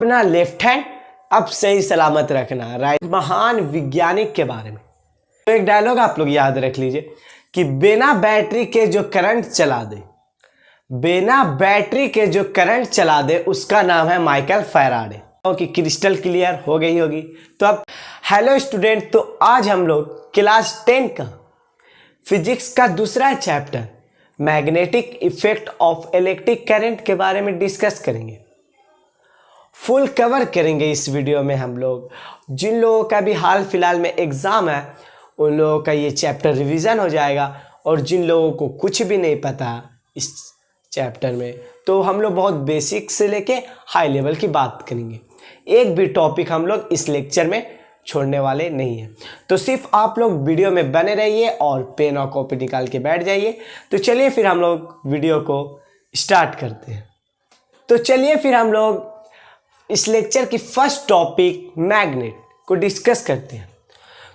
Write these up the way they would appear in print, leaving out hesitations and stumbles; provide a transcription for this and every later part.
अपना left hand अब सही सलामत रखना, राइट। महान वैज्ञानिक के बारे में तो एक डायलॉग आप लोग याद रख लीजिए कि बिना बैटरी के जो करंट चला दे, बिना बैटरी के जो करंट चला दे उसका नाम है माइकल फैराडे। कि क्रिस्टल क्लियर हो गई होगी। तो अब हेलो स्टूडेंट, तो आज हम लोग क्लास 10 का फिजिक्स का दूसरा chapter magnetic effect of electric current के बारे में डिस्कस करेंगे। फुल कवर करेंगे इस वीडियो में हम लोग। जिन लोगों का भी हाल फिलहाल में एग्ज़ाम है उन लोगों का ये चैप्टर रिवीजन हो जाएगा, और जिन लोगों को कुछ भी नहीं पता इस चैप्टर में तो हम लोग बहुत बेसिक से लेके हाई लेवल की बात करेंगे। एक भी टॉपिक हम लोग इस लेक्चर में छोड़ने वाले नहीं हैं। तो सिर्फ आप लोग वीडियो में बने रहिए और पेन और कॉपी निकाल के बैठ जाइए। तो चलिए फिर हम लोग वीडियो को स्टार्ट करते हैं। तो चलिए फिर हम लोग इस लेक्चर की फर्स्ट टॉपिक मैग्नेट को डिस्कस करते हैं।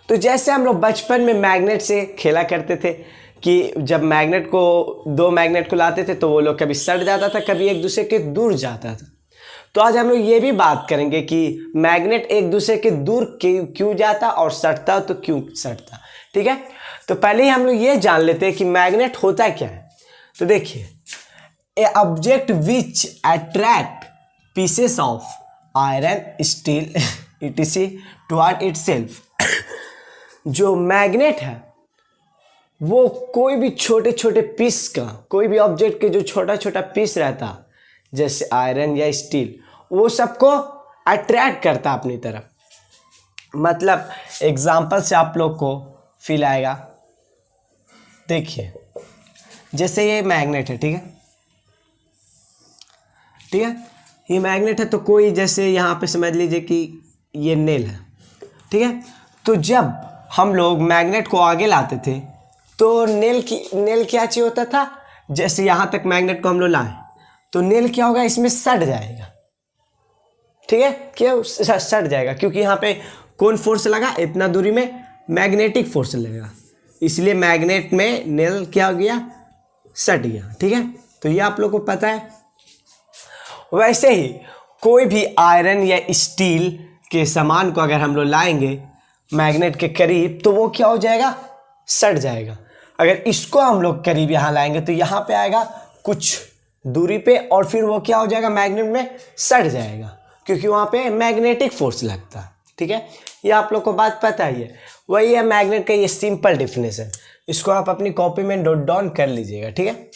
तो जैसे हम लोग बचपन में मैग्नेट से खेला करते थे कि जब दो मैग्नेट को लाते थे तो वो लोग कभी सट जाता था, कभी एक दूसरे के दूर जाता था। तो आज हम लोग ये भी बात करेंगे कि मैग्नेट एक दूसरे के दूर क्यों जाता और सटता तो क्यों सटता। ठीक है, तो पहले ही हम लोग ये जान लेते हैं कि मैग्नेट होता क्या है। तो देखिए, ए object which attract pieces of iron, steel etc toward itself. जो मैग्नेट है वो कोई भी छोटे छोटे पीस का, कोई भी ऑब्जेक्ट के जो छोटा छोटा पीस रहता जैसे आयरन या स्टील, वो सबको अट्रैक्ट करता अपनी तरफ। मतलब एग्जाम्पल से आप लोग को फील आएगा। देखिए, जैसे ये मैग्नेट है, ठीक है, ठीक है, ये मैग्नेट है। तो कोई जैसे यहाँ पे समझ लीजिए कि ये नेल है, ठीक है। तो जब हम लोग मैग्नेट को आगे लाते थे तो नेल क्या चाहिए होता था, जैसे यहाँ तक मैग्नेट को हम लोग लाएं तो नेल क्या होगा, इसमें सट जाएगा। ठीक है, क्यों सट जाएगा? क्योंकि यहाँ पे कौन फोर्स लगा, इतना दूरी में मैग्नेटिक फोर्स लगेगा, इसलिए मैग्नेट में नेल क्या हो गया, सट गया। ठीक है, तो ये आप लोग को पता है। वैसे ही कोई भी आयरन या स्टील के सामान को अगर हम लोग लाएंगे मैग्नेट के करीब तो वो क्या हो जाएगा, सट जाएगा। अगर इसको हम लोग करीब यहाँ लाएंगे तो यहाँ पे आएगा कुछ दूरी पे, और फिर वो क्या हो जाएगा, मैग्नेट में सट जाएगा, क्योंकि वहाँ पे मैग्नेटिक फोर्स लगता है। ठीक है, ये आप लोग को बात पता ही है। वही है मैग्नेट का ये सिंपल डेफिनेशन, इसको आप अपनी कॉपी में नोट डाउन कर लीजिएगा। ठीक है,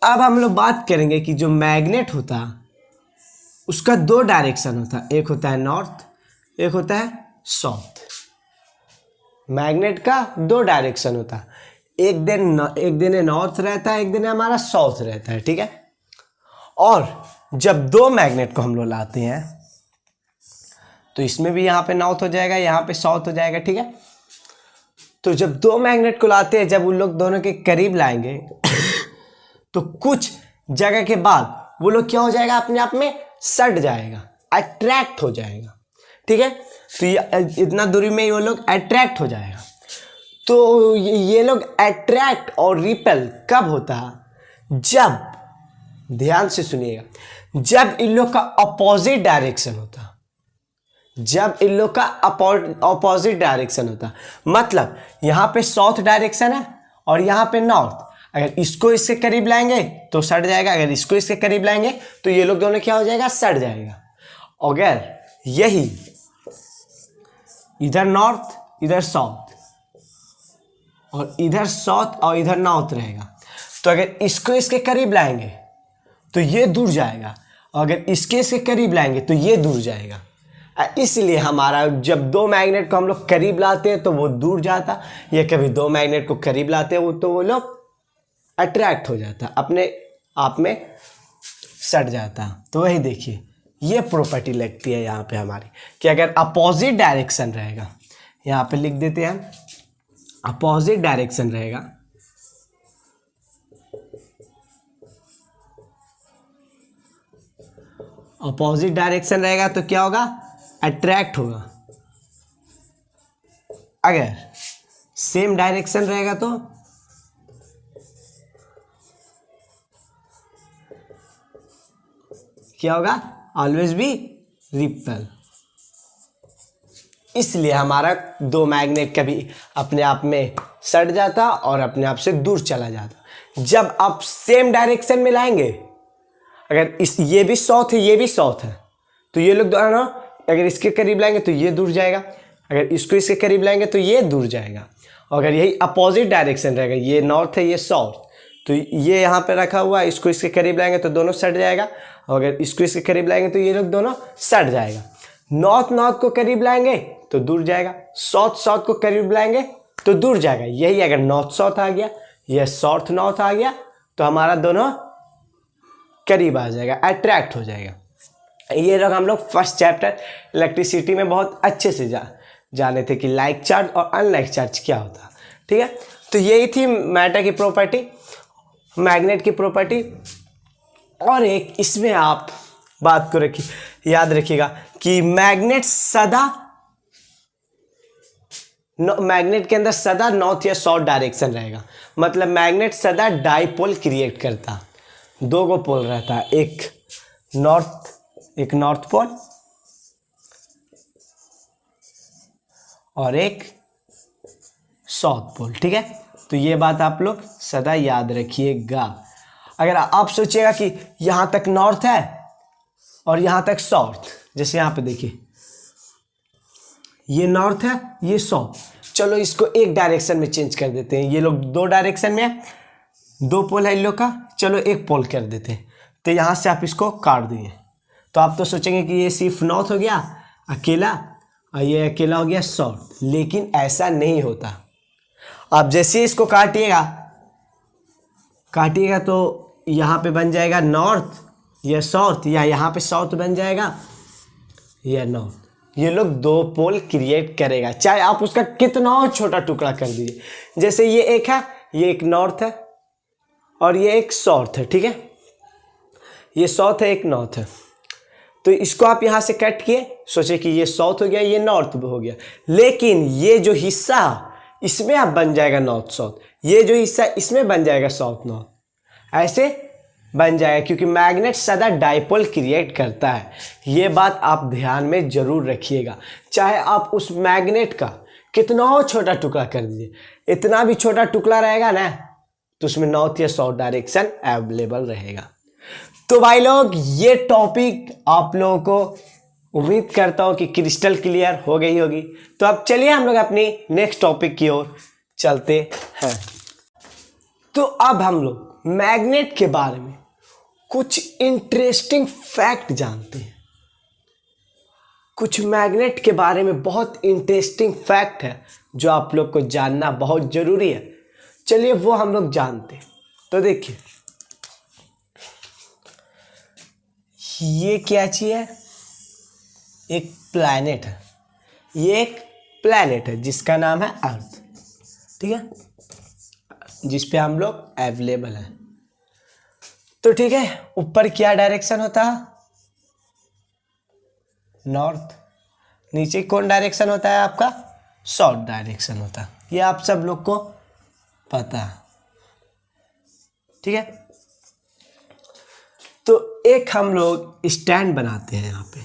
अब हम लोग बात करेंगे कि जो मैग्नेट होता उसका दो डायरेक्शन होता, एक होता है नॉर्थ, एक होता है साउथ। मैग्नेट का दो डायरेक्शन होता, एक दिन नॉर्थ रहता है, एक दिन हमारा साउथ रहता है। ठीक है, और जब दो मैग्नेट को हम लोग लाते हैं तो इसमें भी यहाँ पे नॉर्थ हो जाएगा, यहाँ पे साउथ हो जाएगा। ठीक है, तो जब दो मैग्नेट को लाते हैं, जब उन लोग दोनों के करीब लाएंगे तो कुछ जगह के बाद वो लोग क्या हो जाएगा, अपने आप में सट जाएगा, अट्रैक्ट हो जाएगा। ठीक है, तो ये इतना दूरी में वो लोग अट्रैक्ट हो जाएगा। तो ये लोग अट्रैक्ट और रिपेल कब होता है, जब, ध्यान से सुनिएगा, जब इन लोग का अपोजिट डायरेक्शन होता, जब इन लोग का अपोजिट डायरेक्शन होता। मतलब यहाँ पे साउथ डायरेक्शन है और यहाँ पे नॉर्थ। अगर इसको इसके करीब लाएंगे तो सट जाएगा, अगर इसको इसके करीब लाएंगे तो ये लोग दोनों क्या हो जाएगा, सट जाएगा। अगर यही इधर नॉर्थ इधर साउथ और इधर साउथ और इधर नॉर्थ रहेगा, तो अगर इसको इसके करीब लाएंगे तो ये दूर जाएगा, अगर इसके इसके करीब लाएंगे तो ये दूर जाएगा। इसलिए हमारा जब दो मैग्नेट को हम लोग करीब लाते हैं तो वो दूर जाता, या कभी दो मैग्नेट को करीब लाते हैं तो वो लोग अट्रैक्ट हो जाता, अपने आप में सट जाता। तो वही देखिए, ये प्रॉपर्टी लगती है यहाँ पे हमारी कि अगर अपोजिट डायरेक्शन रहेगा, यहाँ पे लिख देते हैं अपोजिट डायरेक्शन रहेगा, अपोजिट डायरेक्शन रहेगा तो क्या होगा, अट्रैक्ट होगा। अगर सेम डायरेक्शन रहेगा तो क्या होगा, ऑलवेज बी रिपेल। इसलिए हमारा दो मैग्नेट कभी अपने आप में सट जाता और अपने आप से दूर चला जाता। जब आप सेम डायरेक्शन में लाएंगे, अगर ये भी साउथ है, ये भी साउथ है, तो ये लोग दोनों अगर इसके करीब लाएंगे तो ये दूर जाएगा, अगर इसको इसके करीब लाएंगे तो ये दूर जाएगा। और अगर यही अपोजिट डायरेक्शन रहेगा, ये नॉर्थ है, ये साउथ, तो ये यहाँ पे रखा हुआ है, इसको इसके करीब लाएंगे तो दोनों सट जाएगा, और अगर इसको इसके करीब लाएंगे तो ये लोग दोनों सट जाएगा। नॉर्थ नॉर्थ को करीब लाएंगे तो दूर जाएगा, साउथ साउथ को करीब लाएंगे तो दूर जाएगा। यही अगर नॉर्थ साउथ आ गया या साउथ नॉर्थ आ गया तो हमारा दोनों करीब आ जाएगा, अट्रैक्ट हो जाएगा। ये लोग हम लोग फर्स्ट चैप्टर इलेक्ट्रिसिटी में बहुत अच्छे से जाने थे कि लाइक चार्ज और अनलाइक चार्ज क्या होता है। ठीक है, तो यही थी मैटर की प्रॉपर्टी, मैग्नेट की प्रॉपर्टी। और एक इसमें आप बात को याद रखिएगा कि मैग्नेट के अंदर सदा नॉर्थ या साउथ डायरेक्शन रहेगा। मतलब मैग्नेट सदा डाइपोल क्रिएट करता, दो गो पोल रहता है, एक नॉर्थ पोल और एक साउथ पोल। ठीक है, तो ये बात आप लोग सदा याद रखिएगा। अगर आप सोचिएगा कि यहाँ तक नॉर्थ है और यहाँ तक साउथ, जैसे यहाँ पे देखिए ये नॉर्थ है, ये साउथ, चलो इसको एक डायरेक्शन में चेंज कर देते हैं। ये लोग दो डायरेक्शन में है, दो पोल है इन लोग का, चलो एक पोल कर देते हैं। तो यहाँ से आप इसको काट दिए तो आप तो सोचेंगे कि ये सिर्फ नॉर्थ हो गया अकेला और ये अकेला हो गया साउथ, लेकिन ऐसा नहीं होता। आप जैसे इसको काटिएगा तो यहाँ पे बन जाएगा नॉर्थ या साउथ, या यहाँ पे साउथ बन जाएगा या नॉर्थ। ये लोग दो पोल क्रिएट करेगा, चाहे आप उसका कितना छोटा टुकड़ा कर दीजिए। जैसे ये एक है, ये एक नॉर्थ है और ये एक साउथ है। ठीक है, ये साउथ है, एक नॉर्थ है, तो इसको आप यहाँ से कट किए, सोचे कि ये साउथ हो गया, ये नॉर्थ हो गया, लेकिन ये जो हिस्सा इसमें आप बन जाएगा नॉर्थ साउथ, ये जो हिस्सा इसमें बन जाएगा साउथ नॉर्थ, ऐसे बन जाएगा, क्योंकि मैग्नेट सदा डाइपोल क्रिएट करता है। ये बात आप ध्यान में जरूर रखिएगा। चाहे आप उस मैग्नेट का कितना छोटा टुकड़ा कर दीजिए, इतना भी छोटा टुकड़ा रहेगा ना तो उसमें नॉर्थ या साउथ डायरेक्शन अवेलेबल रहेगा। तो भाई लोग, ये टॉपिक आप लोगों को उम्मीद करता हूँ कि क्रिस्टल क्लियर हो गई होगी। तो अब चलिए हम लोग अपनी नेक्स्ट टॉपिक की ओर चलते हैं। तो अब हम लोग मैग्नेट के बारे में कुछ इंटरेस्टिंग फैक्ट जानते हैं। कुछ मैग्नेट के बारे में बहुत इंटरेस्टिंग फैक्ट है जो आप लोग को जानना बहुत जरूरी है। चलिए वो हम लोग जानते हैं। तो देखिए, ये क्या चीज है? एक प्लैनेट है। ये एक प्लैनेट है जिसका नाम है अर्थ। ठीक है, जिस पे हम लोग अवेलेबल हैं। तो ठीक है, ऊपर क्या डायरेक्शन होता है? नॉर्थ। नीचे कौन डायरेक्शन होता है आपका? साउथ डायरेक्शन होता है। ये आप सब लोग को पता है। ठीक है, तो एक हम लोग स्टैंड बनाते हैं यहाँ पे,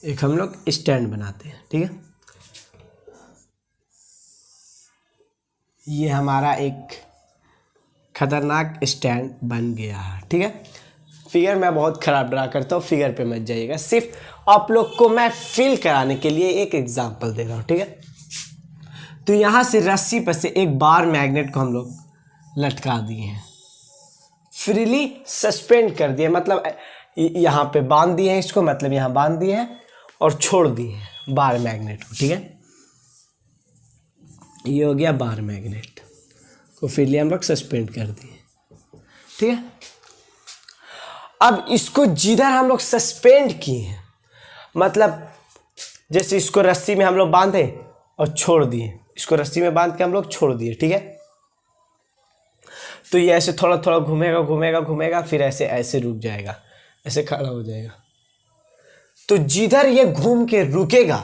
एक हम लोग स्टैंड बनाते हैं। ठीक है, ये हमारा एक खतरनाक स्टैंड बन गया है। ठीक है, फिगर मैं बहुत खराब ड्रा करता हूँ, फिगर पे मत जाइएगा, सिर्फ आप लोग को मैं फील कराने के लिए एक एग्जांपल दे रहा हूँ। ठीक है, तो यहाँ से रस्सी पर से एक बार मैग्नेट को हम लोग लटका दिए हैं, फ्रीली सस्पेंड कर दिए, मतलब यहाँ पे बांध दिए हैं इसको, मतलब यहाँ बांध दिए हैं और छोड़ दिए हैं बार मैग्नेट को। ठीक है, ये हो गया बार मैग्नेट को फ्रीली हम लोग सस्पेंड कर दिए। ठीक है, अब इसको जिधर हम लोग सस्पेंड किए हैं, मतलब जैसे इसको रस्सी में हम लोग बांधे और छोड़ दिए, इसको रस्सी में बांध के हम लोग छोड़ दिए। ठीक है, तो ये ऐसे थोड़ा थोड़ा घूमेगा घूमेगा घूमेगा, फिर ऐसे ऐसे रुक जाएगा, ऐसे खड़ा हो जाएगा। तो जिधर ये घूम के रुकेगा,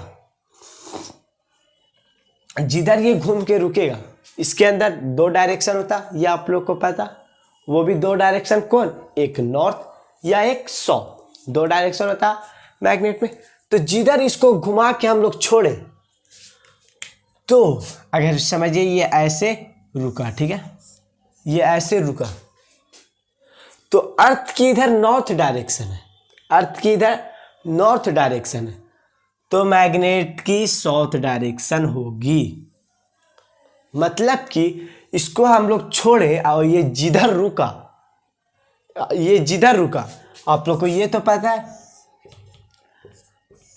जिधर ये घूम के रुकेगा, इसके अंदर दो डायरेक्शन होता, ये आप लोग को पता, वो भी दो डायरेक्शन। कौन? एक नॉर्थ या एक साउथ। दो डायरेक्शन होता है मैग्नेट में। तो जिधर इसको घुमा के हम लोग छोड़े, तो अगर समझिए ये ऐसे रुका, ठीक है, ये ऐसे रुका, तो अर्थ की इधर नॉर्थ डायरेक्शन है, अर्थ की इधर नॉर्थ डायरेक्शन है, तो मैग्नेट की साउथ डायरेक्शन होगी। मतलब कि इसको हम लोग छोड़े और ये जिधर रुका, ये जिधर रुका, आप लोग को ये तो पता है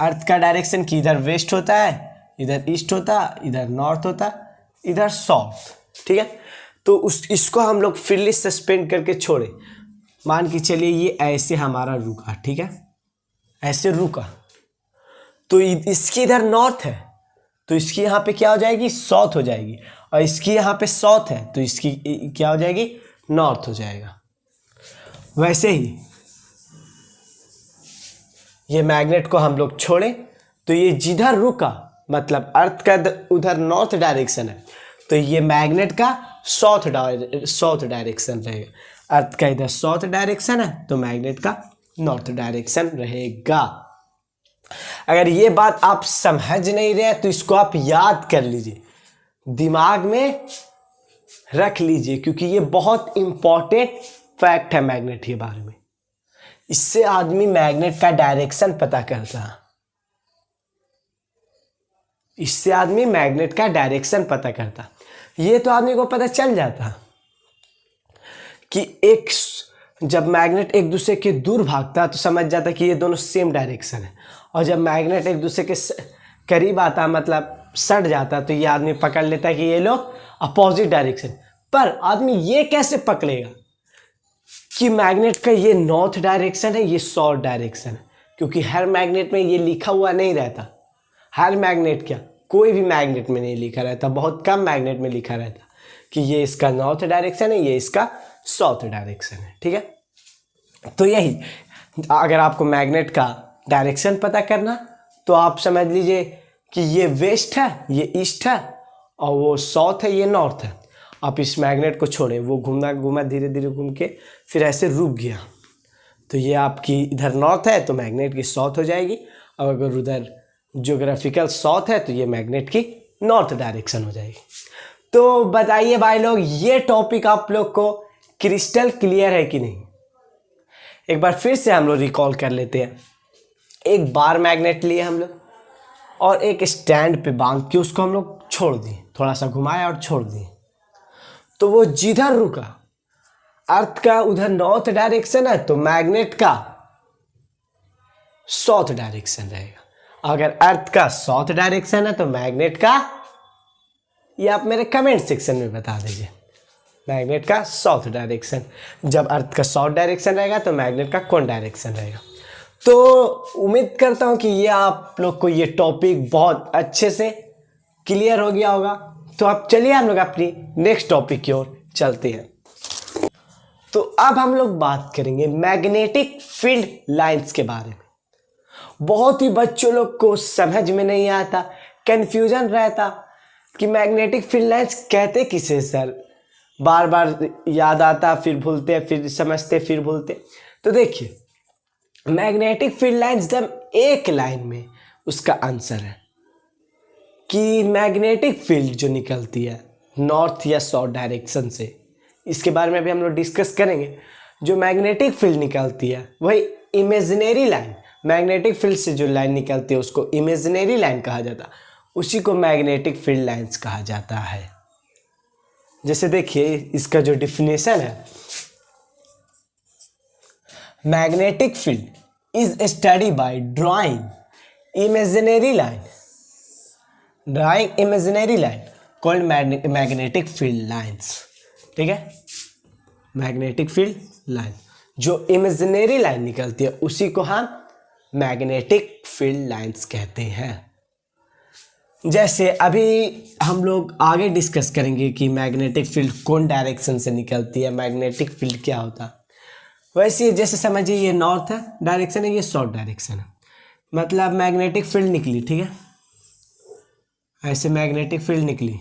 अर्थ का डायरेक्शन कि इधर वेस्ट होता है, इधर ईस्ट होता, इधर नॉर्थ होता, इधर साउथ, ठीक है। तो इसको हम लोग फ्रीली सस्पेंड करके छोड़े, मान के चलिए ये ऐसे हमारा रुका, ठीक है, ऐसे रुका, तो इसकी इधर नॉर्थ है, तो इसकी यहाँ पे क्या हो जाएगी, साउथ हो जाएगी, और इसकी यहाँ पे साउथ है, तो इसकी क्या हो जाएगी, नॉर्थ हो जाएगा। वैसे ही ये मैग्नेट को हम लोग छोड़े, तो ये जिधर रुका, मतलब अर्थ का उधर नॉर्थ डायरेक्शन है, तो ये मैग्नेट का साउथ डायरेक्शन रहेगा। अर्थ का इधर साउथ डायरेक्शन है, तो मैग्नेट का नॉर्थ डायरेक्शन रहेगा। अगर ये बात आप समझ नहीं रहे तो इसको आप याद कर लीजिए, दिमाग में रख लीजिए, क्योंकि ये बहुत इंपॉर्टेंट फैक्ट है मैग्नेट के बारे में। इससे आदमी मैग्नेट का डायरेक्शन पता करता है, इससे आदमी मैग्नेट का डायरेक्शन पता करता। ये तो आदमी को पता चल जाता कि एक जब मैग्नेट एक दूसरे के दूर भागता तो समझ जाता कि ये दोनों सेम डायरेक्शन है, और जब मैग्नेट एक दूसरे के करीब आता, मतलब सट जाता, तो ये आदमी पकड़ लेता है कि ये लोग अपोजिट डायरेक्शन। पर आदमी ये कैसे पकड़ेगा कि मैग्नेट का ये नॉर्थ डायरेक्शन है, ये साउथ डायरेक्शन है? क्योंकि हर मैग्नेट में ये लिखा हुआ नहीं रहता। हर मैग्नेट क्या, कोई भी मैग्नेट में नहीं लिखा रहता, बहुत कम मैग्नेट में लिखा रहता कि ये इसका नॉर्थ डायरेक्शन है, ये इसका साउथ डायरेक्शन है, ठीक है। तो यही, अगर आपको मैग्नेट का डायरेक्शन पता करना, तो आप समझ लीजिए कि ये वेस्ट है, ये ईस्ट है, और वो साउथ है, ये नॉर्थ है। आप इस मैग्नेट को छोड़े, वो घूमना घूमा धीरे धीरे घूम के फिर ऐसे रुक गया, तो ये आपकी इधर नॉर्थ है, तो मैग्नेट की साउथ हो जाएगी, और अगर उधर ज्योग्राफिकल साउथ है, तो ये मैग्नेट की नॉर्थ डायरेक्शन हो जाएगी। तो बताइए भाई लोग, ये टॉपिक आप लोग को क्रिस्टल क्लियर है कि नहीं? एक बार फिर से हम लोग रिकॉल कर लेते हैं। एक बार मैग्नेट लिए हम लोग, और एक स्टैंड पे बांध के उसको हम लोग छोड़ दिए, थोड़ा सा घुमाया और छोड़ दिए, तो वो जिधर रुका, अर्थ का उधर नॉर्थ डायरेक्शन है, तो मैग्नेट का साउथ डायरेक्शन रहेगा। अगर अर्थ का साउथ डायरेक्शन है, तो मैग्नेट का, ये आप मेरे कमेंट सेक्शन में बता दीजिए, मैग्नेट का साउथ डायरेक्शन। जब अर्थ का साउथ डायरेक्शन रहेगा, तो मैग्नेट का कौन डायरेक्शन रहेगा? तो उम्मीद करता हूं कि ये आप लोग को ये टॉपिक बहुत अच्छे से क्लियर हो गया होगा। तो अब चलिए हम लोग अपनी नेक्स्ट टॉपिक की ओर चलते हैं। तो अब हम लोग बात करेंगे मैग्नेटिक फील्ड लाइंस के बारे में। बहुत ही बच्चों लोग को समझ में नहीं आता, कंफ्यूजन रहता कि मैग्नेटिक फील्ड लाइंस कहते किसे सर, बार बार याद आता, फिर भूलते, फिर समझते, फिर भूलते। तो देखिए, मैग्नेटिक फील्ड लाइंस जब एक लाइन में, उसका आंसर है कि मैग्नेटिक फील्ड जो निकलती है नॉर्थ या साउथ डायरेक्शन से, इसके बारे में भी हम लोग डिस्कस करेंगे। जो मैग्नेटिक फील्ड निकलती है वही इमेजिनरी लाइन, मैग्नेटिक फील्ड से जो लाइन निकलती है उसको इमेजिनरी लाइन कहा जाता है, उसी को मैग्नेटिक फील्ड लाइंस कहा जाता है। जैसे देखिए, इसका जो डिफिनेशन है, magnetic field is study by drawing imaginary line, drawing imaginary line called magnetic field lines, ठीक है। मैग्नेटिक फील्ड लाइन, जो इमेजिनरी लाइन निकलती है उसी को हम मैग्नेटिक फील्ड लाइंस कहते हैं। जैसे अभी हम लोग आगे डिस्कस करेंगे कि मैग्नेटिक फील्ड कौन डायरेक्शन से निकलती है, मैग्नेटिक फील्ड क्या होता है। वैसे जैसे समझिए, ये नॉर्थ है डायरेक्शन है, ये साउथ डायरेक्शन है, मतलब मैग्नेटिक फील्ड निकली, ठीक है, ऐसे मैग्नेटिक फील्ड निकली,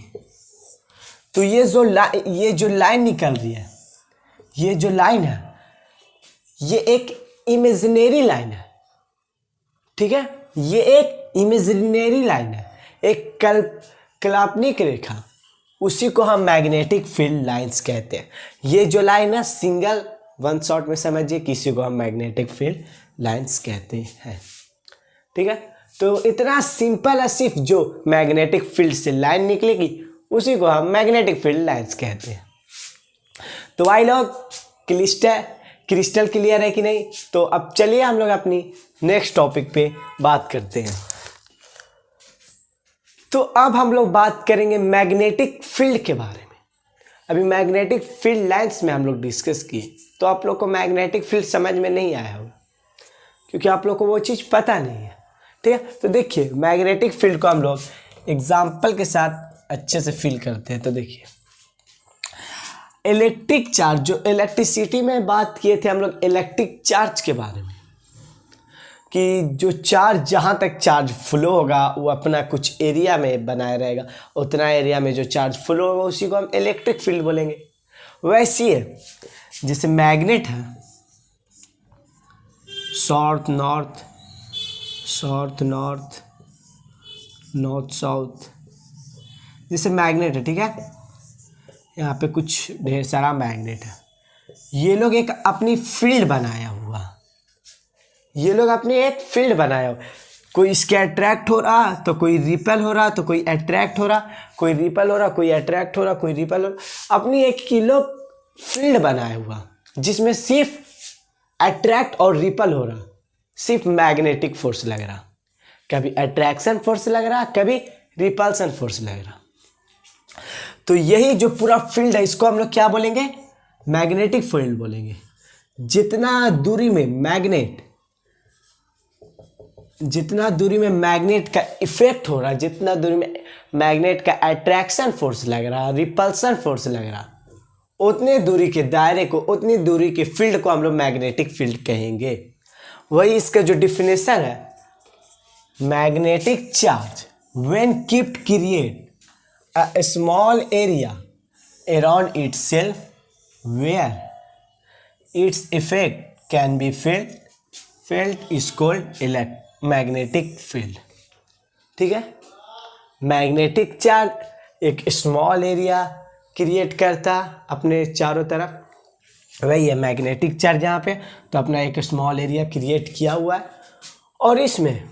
तो ये जो लाइन निकल रही है, ये जो लाइन है, ये एक इमेजिनरी लाइन है, ठीक है, ये एक इमेजिनरी लाइन है, एक काल्पनिक रेखा, उसी को हम मैग्नेटिक फील्ड लाइंस कहते हैं। ये जो लाइन है सिंगल वन शॉट में समझिए, किसी को हम मैग्नेटिक फील्ड लाइंस कहते हैं, ठीक है। तो इतना सिंपल है, सिर्फ जो मैग्नेटिक फील्ड से लाइन निकलेगी उसी को हम मैग्नेटिक फील्ड लाइंस कहते हैं। तो भाई लोग क्रिस्टल क्लियर है कि नहीं? तो अब चलिए हम लोग अपनी नेक्स्ट टॉपिक पे बात करते हैं। तो अब हम लोग बात करेंगे मैग्नेटिक फील्ड के बारे में। अभी मैग्नेटिक फील्ड लाइंस में हम लोग डिस्कस किए, तो आप लोग को मैग्नेटिक फील्ड समझ में नहीं आया होगा, क्योंकि आप लोग को वो चीज़ पता नहीं है, ठीक है। तो देखिए मैग्नेटिक फील्ड को हम लोग एग्जाम्पल के साथ अच्छे से फील करते हैं। तो देखिए इलेक्ट्रिक चार्ज, जो इलेक्ट्रिसिटी में बात किए थे हम लोग इलेक्ट्रिक चार्ज के बारे में, कि जो चार्ज जहाँ तक चार्ज फ्लो होगा वो अपना कुछ एरिया में बनाए रहेगा, उतना एरिया में जो चार्ज फ्लो होगा उसी को हम इलेक्ट्रिक फील्ड बोलेंगे। वैसी है जैसे मैग्नेट है, south north, south north, north south, जैसे मैग्नेट है, ठीक है। यहाँ पे कुछ ढेर सारा मैग्नेट है, ये लोग एक अपनी फील्ड बनाया हुआ, ये लोग अपनी एक फील्ड बनाया हुआ, कोई इसके अट्रैक्ट हो रहा तो कोई रिपेल हो रहा, तो कोई अट्रैक्ट हो रहा, कोई रिपेल हो रहा, कोई अट्रैक्ट हो रहा, कोई रिपेल हो रहा, अपनी एक किलो फील्ड बनाया हुआ जिसमें सिर्फ अट्रैक्ट और रिपेल हो रहा, सिर्फ मैग्नेटिक फोर्स लग रहा, कभी अट्रैक्शन फोर्स लग रहा, कभी रिपल्सन फोर्स लग रहा। तो यही जो पूरा फील्ड है इसको हम लोग क्या बोलेंगे? मैग्नेटिक फील्ड बोलेंगे। जितना दूरी में मैग्नेट का इफेक्ट हो रहा, जितना दूरी में मैग्नेट का अट्रैक्शन फोर्स लग रहा, रिपल्सन फोर्स लग रहा, उतने दूरी के दायरे को, उतनी दूरी के फील्ड को हम लोग मैग्नेटिक फील्ड कहेंगे। वही इसका जो डिफिनेशन है, magnetic charge when kept create a small area around itself where its effect can be felt is called magnetic field, ठीक है। मैग्नेटिक चार्ज एक स्मॉल एरिया क्रिएट करता अपने चारों तरफ, वही है मैग्नेटिक चार्ज यहाँ पे, तो अपना एक स्मॉल एरिया क्रिएट किया हुआ है और इसमें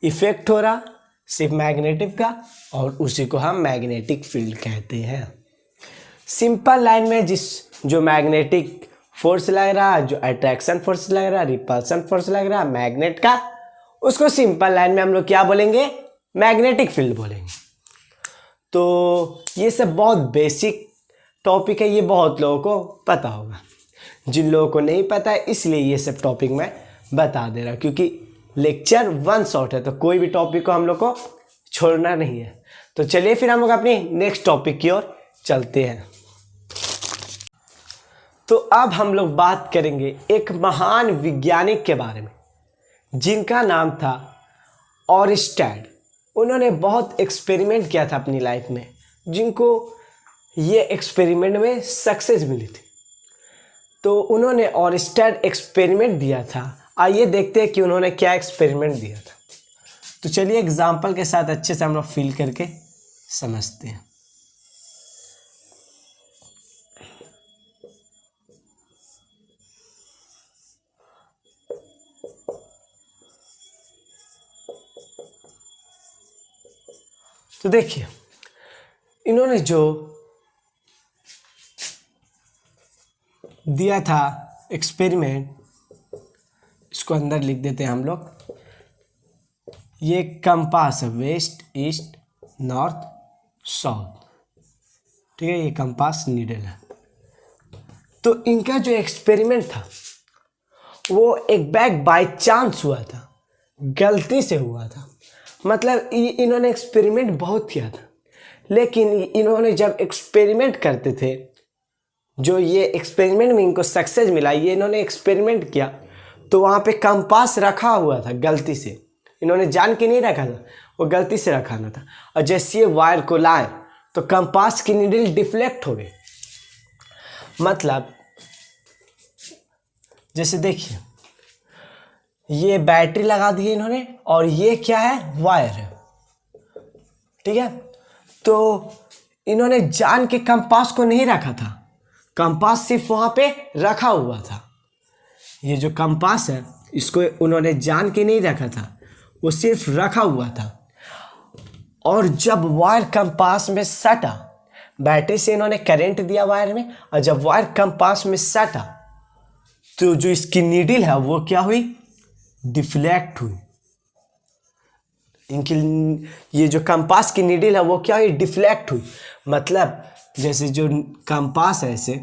इफेक्ट हो रहा सिर्फ मैग्नेटिक का, और उसी को हम मैग्नेटिक फील्ड कहते हैं। सिंपल लाइन में जो मैग्नेटिक फोर्स लग रहा, जो अट्रैक्शन फोर्स लग रहा, रिपल्सन फोर्स लग रहा मैग्नेट का, उसको सिंपल लाइन में हम लोग क्या बोलेंगे? मैग्नेटिक फील्ड बोलेंगे। तो ये सब बहुत बेसिक टॉपिक है, ये बहुत लोगों को पता होगा, जिन लोगों को नहीं पता है इसलिए ये सब टॉपिक मैं बता दे रहा, क्योंकि लेक्चर वन शॉट है तो कोई भी टॉपिक को हम लोग को छोड़ना नहीं है। तो चलिए फिर हम लोग अपनी नेक्स्ट टॉपिक की ओर चलते हैं। तो अब हम लोग बात करेंगे एक महान वैज्ञानिक के बारे में जिनका नाम था ऑरस्टेड। उन्होंने बहुत एक्सपेरिमेंट किया था अपनी लाइफ में, जिनको ये एक्सपेरिमेंट में सक्सेस मिली थी। तो उन्होंने ऑरस्टेड एक्सपेरिमेंट दिया था। आइए देखते हैं कि उन्होंने क्या एक्सपेरिमेंट दिया था। तो चलिए एग्जाम्पल के साथ अच्छे से हम लोग फील करके समझते हैं। तो देखिए इन्होंने जो दिया था एक्सपेरिमेंट, इसको अंदर लिख देते हैं हम लोग। ये कंपास है, वेस्ट ईस्ट नॉर्थ साउथ, ठीक है, ये कंपास नीडल है। तो इनका जो एक्सपेरिमेंट था वो एक बैग बाय चांस हुआ था, गलती से हुआ था। मतलब इन्होंने एक्सपेरिमेंट बहुत किया था, लेकिन इन्होंने जब एक्सपेरिमेंट करते थे, जो ये एक्सपेरिमेंट में इनको सक्सेस मिला, ये इन्होंने एक्सपेरिमेंट किया तो वहाँ पे कंपास रखा हुआ था गलती से, इन्होंने जान के नहीं रखा था, वो गलती से रखाना था। और जैसे ये वायर को लाए तो कंपास की नीडल डिफ्लेक्ट हो गई। मतलब जैसे देखिए ये बैटरी लगा दी है इन्होंने और ये क्या है, वायर है, ठीक है। तो इन्होंने जान के कंपास को नहीं रखा था, कंपास सिर्फ वहां पे रखा हुआ था। ये जो कंपास है इसको उन्होंने जान के नहीं रखा था, वो सिर्फ रखा हुआ था। और जब वायर कंपास में सटा, बैटरी से इन्होंने करंट दिया वायर में, और जब वायर कंपास में सटा तो जो इसकी नीडल है वो क्या हुई, डिफ्लेक्ट हुई। इनकी ये जो कंपास की नीडल है वो क्या हुई, डिफ्लेक्ट हुई। मतलब जैसे जो कंपास है ऐसे,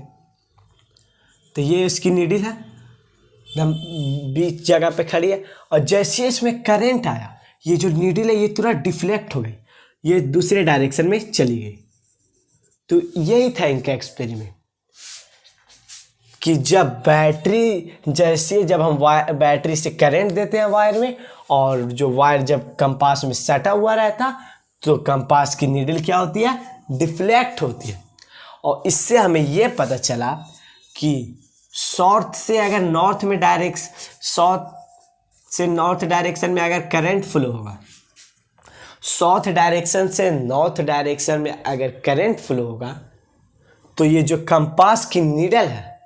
तो ये इसकी नीडल है एकदम बीच जगह पे खड़ी है, और जैसे इसमें करंट आया ये जो नीडल है ये तुरंत डिफ्लेक्ट हो गई, ये दूसरे डायरेक्शन में चली गई। तो यही था इनका एक्सपेरिमेंट कि जब जब हम बैटरी से करंट देते हैं वायर में, और जो वायर जब कंपास में सटा हुआ रहता तो कंपास की नीडल क्या होती है, डिफ्लेक्ट होती है। और इससे हमें यह पता चला कि साउथ से नॉर्थ डायरेक्शन में अगर करंट फ्लो होगा, साउथ डायरेक्शन से नॉर्थ डायरेक्शन में अगर करंट फ्लो होगा, तो ये जो कंपास की नीडल है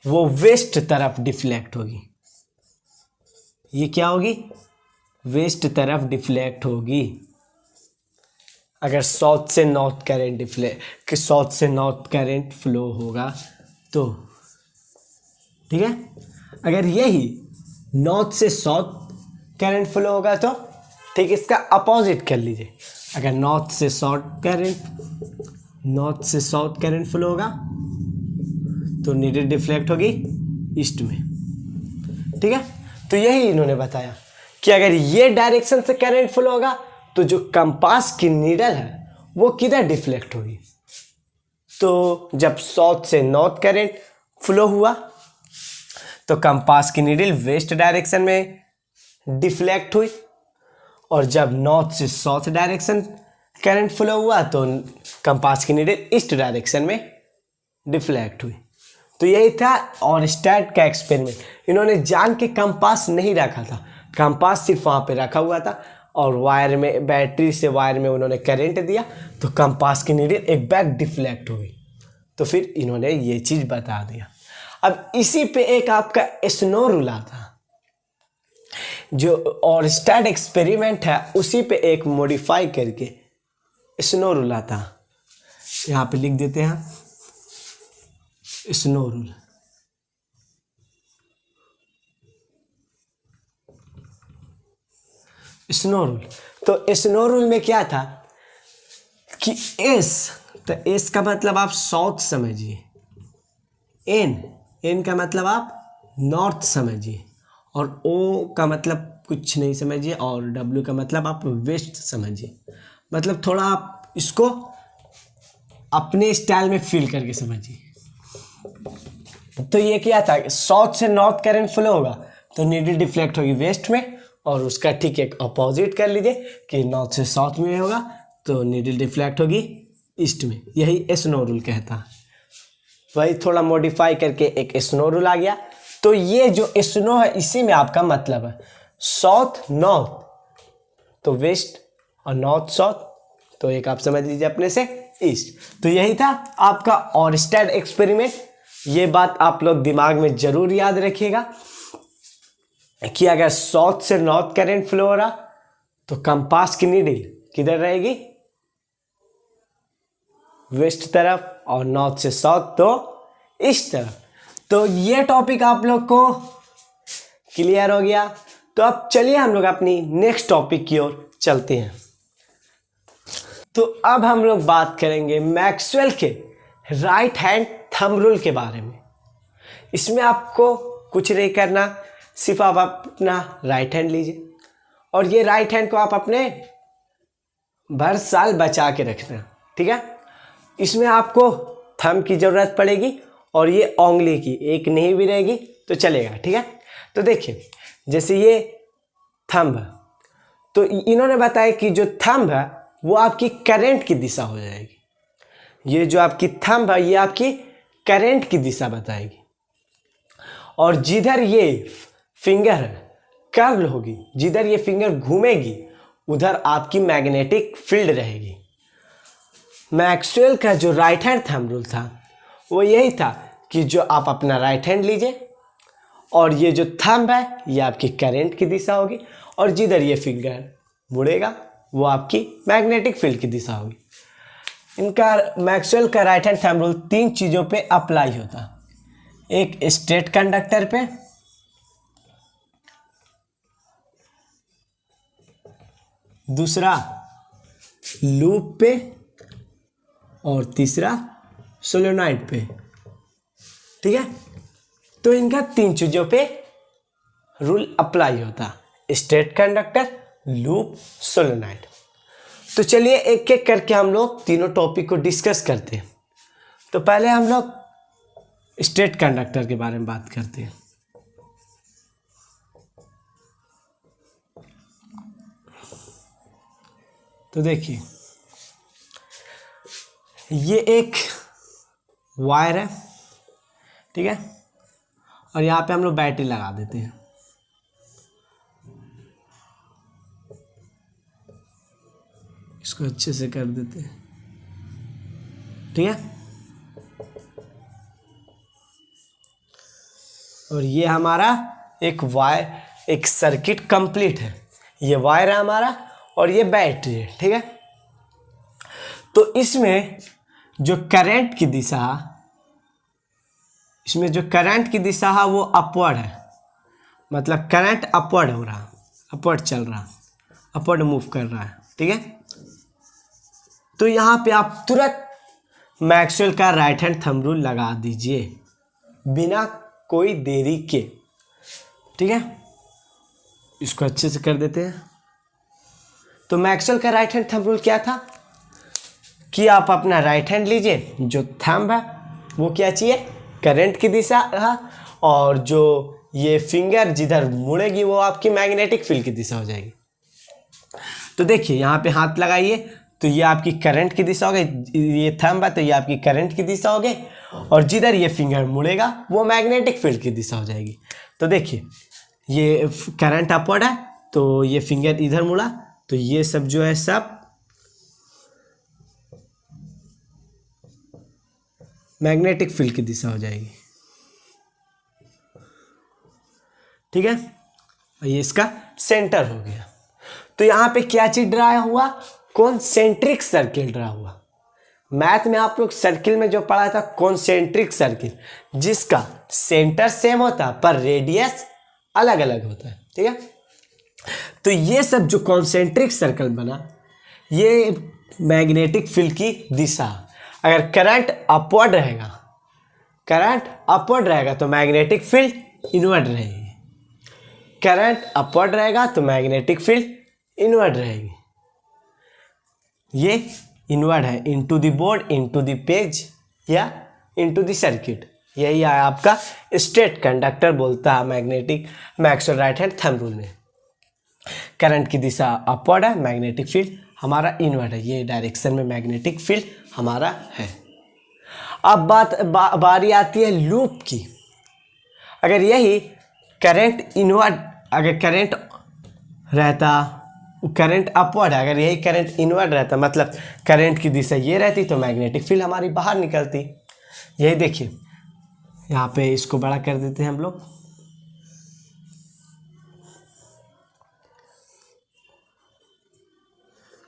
वो वेस्ट तरफ डिफ्लेक्ट होगी। ये क्या होगी, वेस्ट तरफ डिफ्लेक्ट होगी। अगर साउथ से नॉर्थ करंट फ्लो होगा तो, ठीक है। अगर यही नॉर्थ से साउथ करंट फ्लो होगा तो ठीक, इसका अपोजिट कर लीजिए। अगर नॉर्थ से साउथ करंट फ्लो होगा तो नीडल डिफ्लेक्ट होगी ईस्ट में, ठीक है। तो यही इन्होंने बताया कि अगर ये डायरेक्शन से करंट फ्लो होगा तो जो कंपास की नीडल है वो किधर डिफ्लेक्ट होगी। तो जब साउथ से नॉर्थ करंट फ्लो हुआ तो कंपास की नीडल वेस्ट डायरेक्शन में डिफ्लेक्ट हुई, और जब नॉर्थ से साउथ डायरेक्शन करंट फ्लो हुआ तो कंपास की नीडल ईस्ट डायरेक्शन में डिफ्लेक्ट हुई। तो यही था ऑरस्टेड का एक्सपेरिमेंट। इन्होंने जान के कंपास नहीं रखा था, कंपास सिर्फ वहाँ पे रखा हुआ था, और वायर में, बैटरी से वायर में उन्होंने करंट दिया तो कंपास की नीडल एक बैक डिफ्लेक्ट हुई। तो फिर इन्होंने ये चीज़ बता दिया। अब इसी पे एक आपका स्नो रूल आता, जो ऑरस्टेड एक्सपेरिमेंट है उसी पे एक मॉडिफाई करके स्नो रूल आता। यहाँ पे लिख देते हैं स्नो रूल। स्नो रूल, तो स्नो रूल में क्या था कि एस का मतलब आप साउथ समझिए, एन का मतलब आप नॉर्थ समझिए, और ओ का मतलब कुछ नहीं समझिए, और डब्ल्यू का मतलब आप वेस्ट समझिए। मतलब थोड़ा आप इसको अपने स्टाइल में फील करके समझिए। तो ये क्या था, साउथ से नॉर्थ करंट फ्लो होगा तो नीडल डिफ्लेक्ट होगी वेस्ट में, और उसका ठीक एक अपोजिट कर लीजिए कि नॉर्थ से साउथ में होगा तो नीडल डिफ्लेक्ट होगी ईस्ट में। यही स्नो रूल कहता है। वही थोड़ा मॉडिफाई करके एक स्नो रूल आ गया। तो ये जो स्नो है इसी में आपका मतलब है साउथ नॉर्थ तो वेस्ट, और नॉर्थ साउथ तो एक आप समझ लीजिए अपने से ईस्ट। तो यही था आपका ऑरस्टेड एक्सपेरिमेंट। ये बात आप लोग दिमाग में जरूर याद रखिएगा कि अगर साउथ से नॉर्थ करंट फ्लो हो रहा तो कंपास की नीडल किधर रहेगी, वेस्ट तरफ, और नॉर्थ से साउथ तो ईस्ट तरफ। तो ये टॉपिक आप लोग को क्लियर हो गया। तो अब चलिए हम लोग अपनी नेक्स्ट टॉपिक की ओर चलते हैं। तो अब हम लोग बात करेंगे मैक्सवेल के राइट हैंड थंब रूल के बारे में। इसमें आपको कुछ नहीं करना, सिर्फ आप अपना राइट हैंड लीजिए, और ये राइट हैंड को आप अपने भर साल बचा के रखना, ठीक है। इसमें आपको थंब की ज़रूरत पड़ेगी, और ये उंगली की एक नहीं भी रहेगी तो चलेगा, ठीक है। तो देखिए जैसे ये थंब है, तो इन्होंने बताया कि जो थंब है वो आपकी करंट की दिशा हो जाएगी। ये जो आपकी थंब है ये आपकी करंट की दिशा बताएगी, और जिधर ये फिंगर है कर्ल होगी, जिधर ये फिंगर घूमेगी उधर आपकी मैग्नेटिक फील्ड रहेगी। मैक्सवेल का जो राइट हैंड थंब रूल था वो यही था कि जो आप अपना राइट हैंड लीजिए और ये जो थंब है ये आपकी करंट की दिशा होगी और जिधर ये फिंगर मुड़ेगा वो आपकी मैग्नेटिक फील्ड की दिशा होगी। इनका मैक्सवेल का राइट हैंड थंब रूल 3 चीज़ों पे अप्लाई होता। एक स्ट्रेट कंडक्टर पे, दूसरा लूप पे और तीसरा सोलेनॉइड पे। ठीक है, तो इनका 3 चीज़ों पे रूल अप्लाई होता, स्ट्रेट कंडक्टर, लूप, सोलेनॉइड। तो चलिए एक एक करके हम लोग तीनों टॉपिक को डिस्कस करते हैं। तो पहले हम लोग स्ट्रेट कंडक्टर के बारे में बात करते हैं। तो देखिए ये एक वायर है, ठीक है, और यहाँ पे हम लोग बैटरी लगा देते हैं। इसको अच्छे से कर देते हैं, ठीक है। और ये हमारा एक वायर, एक सर्किट कंप्लीट है। ये वायर है हमारा और ये बैटरी है, ठीक है। तो इसमें जो करंट की दिशा, इसमें जो करंट की दिशा है वो अपवर्ड है, मतलब करंट अपवर्ड हो रहा, अपवर्ड चल रहा, अपवर्ड मूव कर रहा है, ठीक है। तो यहाँ पे आप तुरंत मैक्सवेल का राइट हैंड थंब रूल लगा दीजिए बिना कोई देरी के, ठीक है। इसको अच्छे से कर देते हैं। तो मैक्सवेल का राइट हैंड थंब रूल क्या था कि आप अपना राइट हैंड लीजिए, जो थंब है वो क्या चाहिए, करंट की दिशा है, और जो ये फिंगर जिधर मुड़ेगी वो आपकी मैग्नेटिक फील्ड की दिशा हो जाएगी। तो देखिए यहाँ पे हाथ लगाइए तो ये आपकी करंट की दिशा हो गई, ये थंब है तो ये आपकी करंट की दिशा हो गई, और जिधर ये फिंगर मुड़ेगा वो मैग्नेटिक फील्ड की दिशा हो जाएगी। तो देखिए ये करंट अपवर्ड है तो ये फिंगर इधर मुड़ा तो ये सब जो है सब मैग्नेटिक फील्ड की दिशा हो जाएगी, ठीक है। ये इसका सेंटर हो गया। तो यहाँ पे क्या चीज ड्रा हुआ, कॉन्सेंट्रिक सर्किल ड्रा हुआ। मैथ में आप लोग सर्किल में जो पढ़ा था कॉन्सेंट्रिक सर्किल, जिसका सेंटर सेम होता पर रेडियस अलग अलग होता है, ठीक है। तो ये सब जो कॉन्सेंट्रिक सर्कल बना ये मैग्नेटिक फील्ड की दिशा। अगर करंट अपवर्ड रहेगा, करंट अपवर्ड रहेगा तो मैग्नेटिक फील्ड इनवर्ड रहेगी, करंट अपवर्ड रहेगा तो मैग्नेटिक फील्ड इनवर्ड रहेगी। ये इनवर्ड है, into the board, into the page या इनटू द सर्किट। यही है आपका स्ट्रेट कंडक्टर बोलता है magnetic Maxwell right hand thumb rule में। करंट की दिशा अपवर्ड है, मैग्नेटिक फील्ड हमारा इनवर्ड है, ये डायरेक्शन में मैग्नेटिक फील्ड हमारा है। अब बारी आती है लूप की। अगर यही करंट इनवर्ड, अगर करंट रहता, करंट अपवर्ड है, अगर यही करंट इनवर्ड रहता मतलब करंट की दिशा ये रहती तो मैग्नेटिक फील्ड हमारी बाहर निकलती। यही देखिए यहाँ पे इसको बड़ा कर देते हैं हम लोग।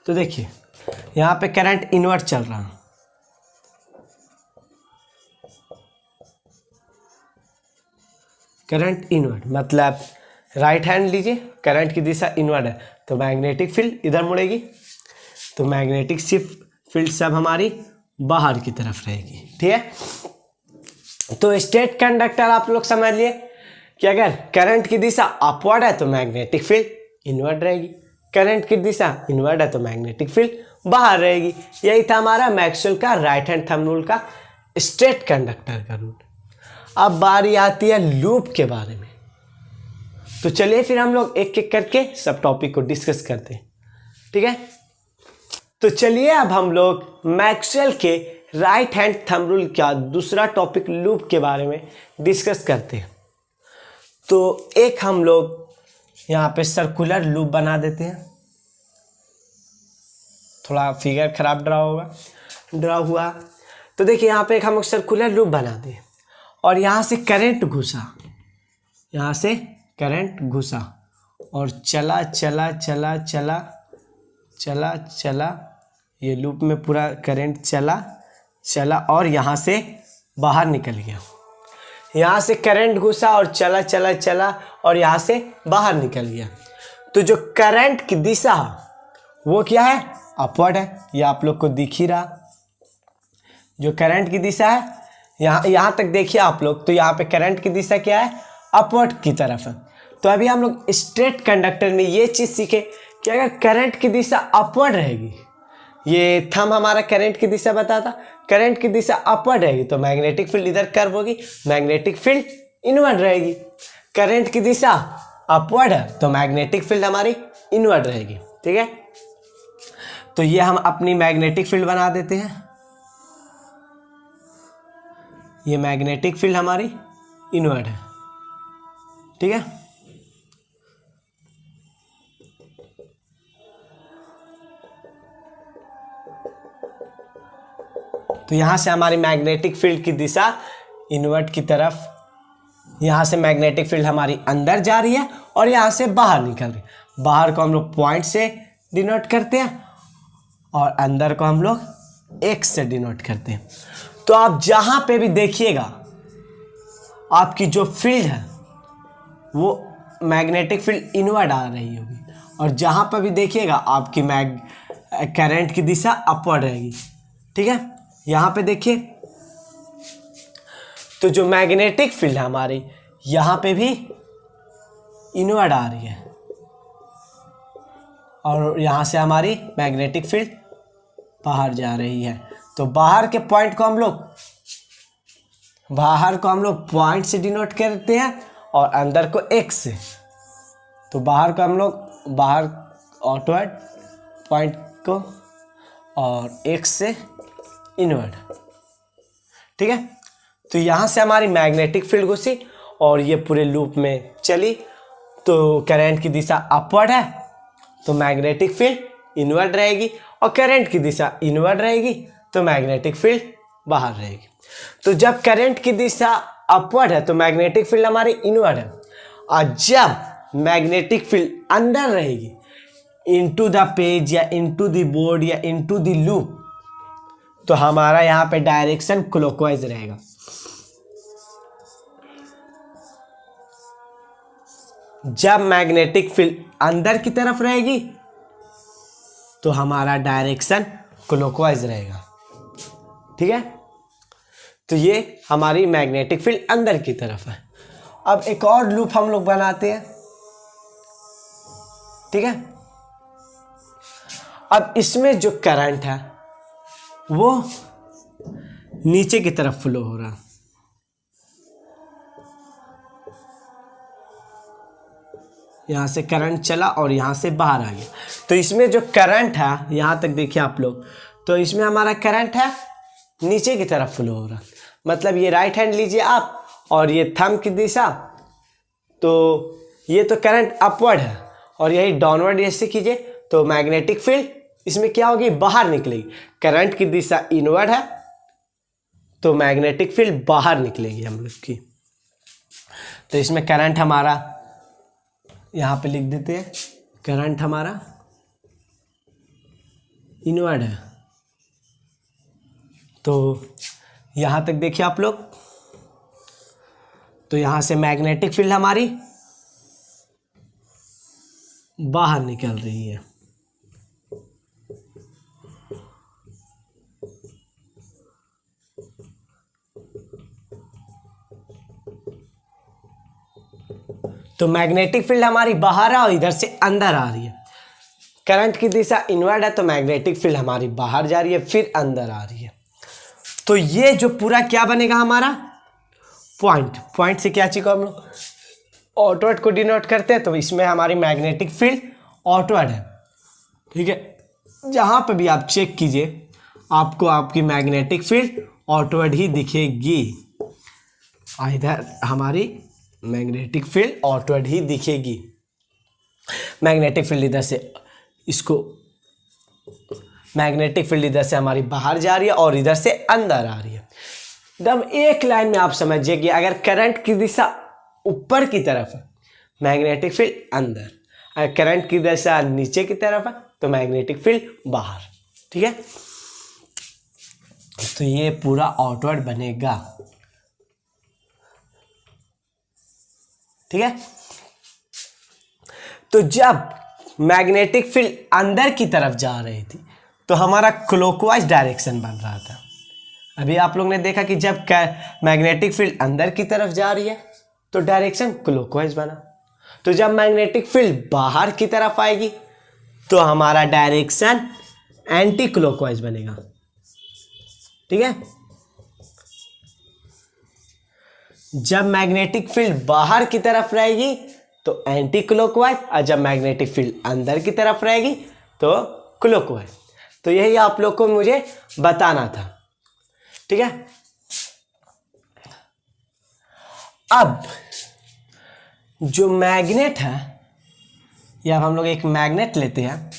तो देखिए यहाँ पे करंट इनवर्ड चल रहा है, करंट इनवर्ड मतलब राइट हैंड लीजिए, करंट की दिशा इनवर्ड है तो मैग्नेटिक फील्ड इधर मुड़ेगी, तो मैग्नेटिक फील्ड सब हमारी बाहर की तरफ रहेगी, ठीक है। तो स्ट्रेट कंडक्टर आप लोग समझ लिए कि अगर करंट की दिशा अपवर्ड है तो मैग्नेटिक फील्ड इनवर्ड रहेगी, करंट की दिशा इनवर्ड है तो मैग्नेटिक फील्ड बाहर रहेगी। यही था हमारा मैक्सवेल का राइट हैंड थंब रूल का स्ट्रेट कंडक्टर का रूल। अब बारी आती है लूप के बारे में। तो चलिए फिर हम लोग एक एक करके सब टॉपिक को डिस्कस करते हैं, ठीक है। तो चलिए अब हम लोग मैक्सवेल के राइट हैंड थंब रूल का दूसरा टॉपिक लूप के बारे में डिस्कस करते हैं। तो एक हम लोग यहाँ पे सर्कुलर लूप बना देते हैं। थोड़ा फिगर खराब ड्रा हुआ। तो देखिए यहाँ पे एक हम लोग सर्कुलर लूप बना दें और यहाँ से करंट घुसा, यहाँ से करंट घुसा और चला चला चला चला चला चला, ये लूप में पूरा करंट चला चला और यहाँ से बाहर निकल गया। यहाँ से करंट घुसा और चला चला चला और यहाँ से बाहर निकल गया। तो जो करंट की दिशा वो क्या है, अपवर्ड है। ये आप लोग को दिख ही रहा, जो करंट की दिशा है यहाँ तक देखिए आप लोग, तो यहाँ पे करंट की दिशा क्या है, अपवर्ड की तरफ है। तो अभी हम लोग स्ट्रेट कंडक्टर में ये चीज़ सीखे कि अगर करंट की दिशा अपवर्ड रहेगी, ये थंब हमारा करंट की दिशा बताता, करंट की दिशा अपवर्ड रहेगी तो मैग्नेटिक फील्ड इधर कर्व होगी, मैग्नेटिक फील्ड इनवर्ड रहेगी। करंट की दिशा अपवर्ड है तो मैग्नेटिक फील्ड हमारी इनवर्ड रहेगी। ठीक है, तो ये हम अपनी मैग्नेटिक फील्ड बना देते हैं। ये मैग्नेटिक फील्ड हमारी इनवर्ड है। ठीक है, तो यहां से हमारी मैग्नेटिक फील्ड की दिशा इनवर्ट की तरफ, यहां से मैग्नेटिक फील्ड हमारी अंदर जा रही है और यहां से बाहर निकल रही है। बाहर को हम लोग पॉइंट से डिनोट करते हैं और अंदर को हम लोग एक्स से डिनोट करते हैं। तो आप जहां पे भी देखिएगा आपकी जो फील्ड है वो मैग्नेटिक फील्ड इनवर्ड आ रही होगी और जहां पर भी देखिएगा आपकी करंट की दिशा अपवर्ड रहेगी। ठीक है, यहां पे देखिए तो जो मैग्नेटिक फील्ड है हमारी यहां पे भी इनवर्ड आ रही है और यहां से हमारी मैग्नेटिक फील्ड बाहर जा रही है। तो बाहर के पॉइंट को हम लोग पॉइंट से डिनोट करते हैं और अंदर को एक्स से। तो बाहर को हम लोग बाहर आउटवर्ड पॉइंट को और एक्स से इनवर्ड। ठीक है, तो यहाँ से हमारी मैग्नेटिक फील्ड घुसी और ये पूरे लूप में चली। तो करंट की दिशा अपवर्ड है तो मैग्नेटिक फील्ड इनवर्ड रहेगी और करंट की दिशा इनवर्ड रहेगी तो मैग्नेटिक फील्ड बाहर रहेगी। तो जब करंट की दिशा अपवर्ड है तो मैग्नेटिक फील्ड हमारी इनवर्ड है और जब मैग्नेटिक फील्ड अंदर रहेगी इनटू द पेज या इनटू द बोर्ड या इनटू द लूप तो हमारा यहाँ पे डायरेक्शन क्लॉकवाइज रहेगा। जब मैग्नेटिक फील्ड अंदर की तरफ रहेगी तो हमारा डायरेक्शन क्लॉकवाइज रहेगा। ठीक है, तो ये हमारी मैग्नेटिक फील्ड अंदर की तरफ है। अब एक और लूप हम लोग बनाते हैं। ठीक है, अब इसमें जो करंट है वो नीचे की तरफ फ्लो हो रहा है। यहां से करंट चला और यहां से बाहर आ गया। तो इसमें जो करंट है यहां तक देखिए आप लोग, तो इसमें हमारा करंट है नीचे की तरफ फ्लो हो रहा, मतलब ये राइट हैंड लीजिए आप और ये थंब की दिशा, तो ये तो करंट अपवर्ड है और यही डाउनवर्ड ऐसे कीजिए तो मैग्नेटिक फील्ड इसमें क्या होगी, बाहर निकलेगी। करंट की दिशा इनवर्ड है तो मैग्नेटिक फील्ड बाहर निकलेगी हम लोग की। तो इसमें करंट हमारा यहां पे लिख देते हैं, करंट हमारा इनवर्ड है। तो यहां तक देखिए आप लोग, तो यहां से मैग्नेटिक फील्ड हमारी बाहर निकल रही है। तो मैग्नेटिक फील्ड हमारी बाहर है और इधर से अंदर आ रही है। करंट की दिशा इनवर्ड है तो मैग्नेटिक फील्ड हमारी बाहर जा रही है फिर अंदर आ रही है। तो ये जो पूरा क्या बनेगा हमारा पॉइंट से क्या चीज को हम लोग आउटवर्ड को डिनोट करते हैं, तो इसमें हमारी मैग्नेटिक फील्ड आउटवर्ड है। ठीक है, जहां पे भी आप चेक कीजिए आपको आपकी मैग्नेटिक फील्ड आउटवर्ड ही दिखेगी। इधर हमारी मैग्नेटिक फील्ड आउटवर्ड ही दिखेगी। मैग्नेटिक फील्ड इधर से इसको मैग्नेटिक फील्ड इधर से हमारी बाहर जा रही है और इधर से अंदर आ रही है। एकदम एक लाइन में आप समझिए कि अगर करंट की दिशा ऊपर की तरफ है मैग्नेटिक फील्ड अंदर, अगर करंट की दिशा नीचे की तरफ है तो मैग्नेटिक फील्ड बाहर। ठीक है, तो ये पूरा आउटवर्ड बनेगा। ठीक है, तो जब मैग्नेटिक फील्ड अंदर की तरफ जा रही थी तो हमारा क्लॉकवाइज डायरेक्शन बन रहा था। अभी आप लोग ने देखा कि जब मैग्नेटिक फील्ड अंदर की तरफ जा रही है तो डायरेक्शन क्लॉकवाइज बना, तो जब मैग्नेटिक फील्ड बाहर की तरफ आएगी तो हमारा डायरेक्शन एंटी क्लॉकवाइज बनेगा। ठीक है, जब मैग्नेटिक फील्ड बाहर की तरफ रहेगी तो एंटी क्लॉकवाइज, और जब मैग्नेटिक फील्ड अंदर की तरफ रहेगी तो क्लॉकवाइज। तो यही आप लोग को मुझे बताना था। ठीक है, अब जो मैग्नेट है, या हम लोग एक मैग्नेट लेते हैं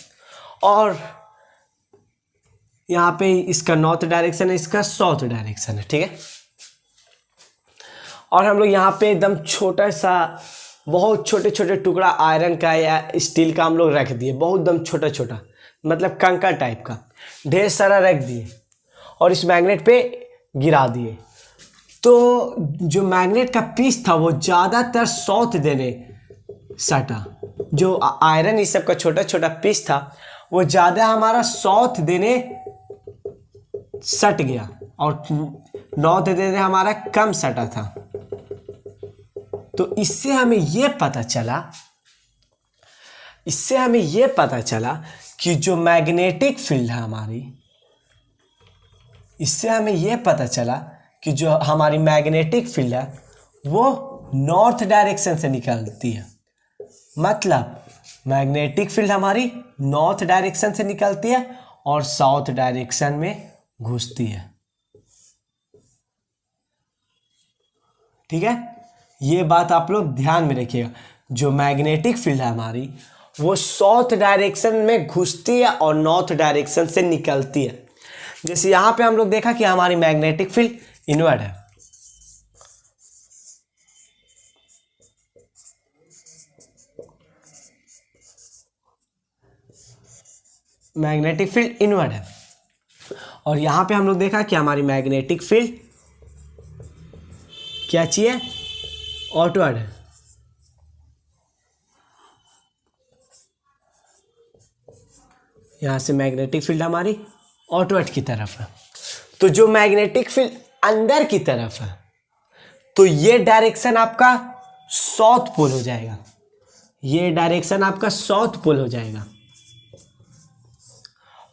और यहां पे इसका नॉर्थ डायरेक्शन है, इसका साउथ डायरेक्शन है। ठीक है, और हम लोग यहाँ पे एकदम छोटा सा, बहुत छोटे छोटे टुकड़ा आयरन का या स्टील का हम लोग रख दिए, बहुत एकदम छोटा छोटा, मतलब कंकड़ टाइप का ढेर सारा रख दिए और इस मैग्नेट पे गिरा दिए। तो जो मैग्नेट का पीस था वो ज़्यादातर साउथ देने सटा, जो आयरन इस सब का छोटा छोटा पीस था वो ज़्यादा हमारा साउथ देने सट गया और नॉर्थ देने हमारा कम सटा था। तो इससे हमें ये पता चला कि जो मैग्नेटिक फील्ड है हमारी, इससे हमें ये पता चला कि जो हमारी मैग्नेटिक फील्ड है वो नॉर्थ डायरेक्शन से निकलती है। मतलब मैग्नेटिक फील्ड हमारी नॉर्थ डायरेक्शन से निकलती है और साउथ डायरेक्शन में घुसती है। ठीक है, ये बात आप लोग ध्यान में रखिएगा। जो मैग्नेटिक फील्ड है हमारी वो साउथ डायरेक्शन में घुसती है और नॉर्थ डायरेक्शन से निकलती है। जैसे यहां पे हम लोग देखा कि हमारी मैग्नेटिक फील्ड इनवर्ड है, मैग्नेटिक फील्ड इनवर्ड है, और यहां पे हम लोग देखा कि हमारी मैग्नेटिक फील्ड क्या चाहिए, आउटवर्ड है। यहां से मैग्नेटिक फील्ड हमारी आउटवर्ड की तरफ है। तो जो मैग्नेटिक फील्ड अंदर की तरफ है तो ये डायरेक्शन आपका साउथ पोल हो जाएगा, ये डायरेक्शन आपका साउथ पोल हो जाएगा।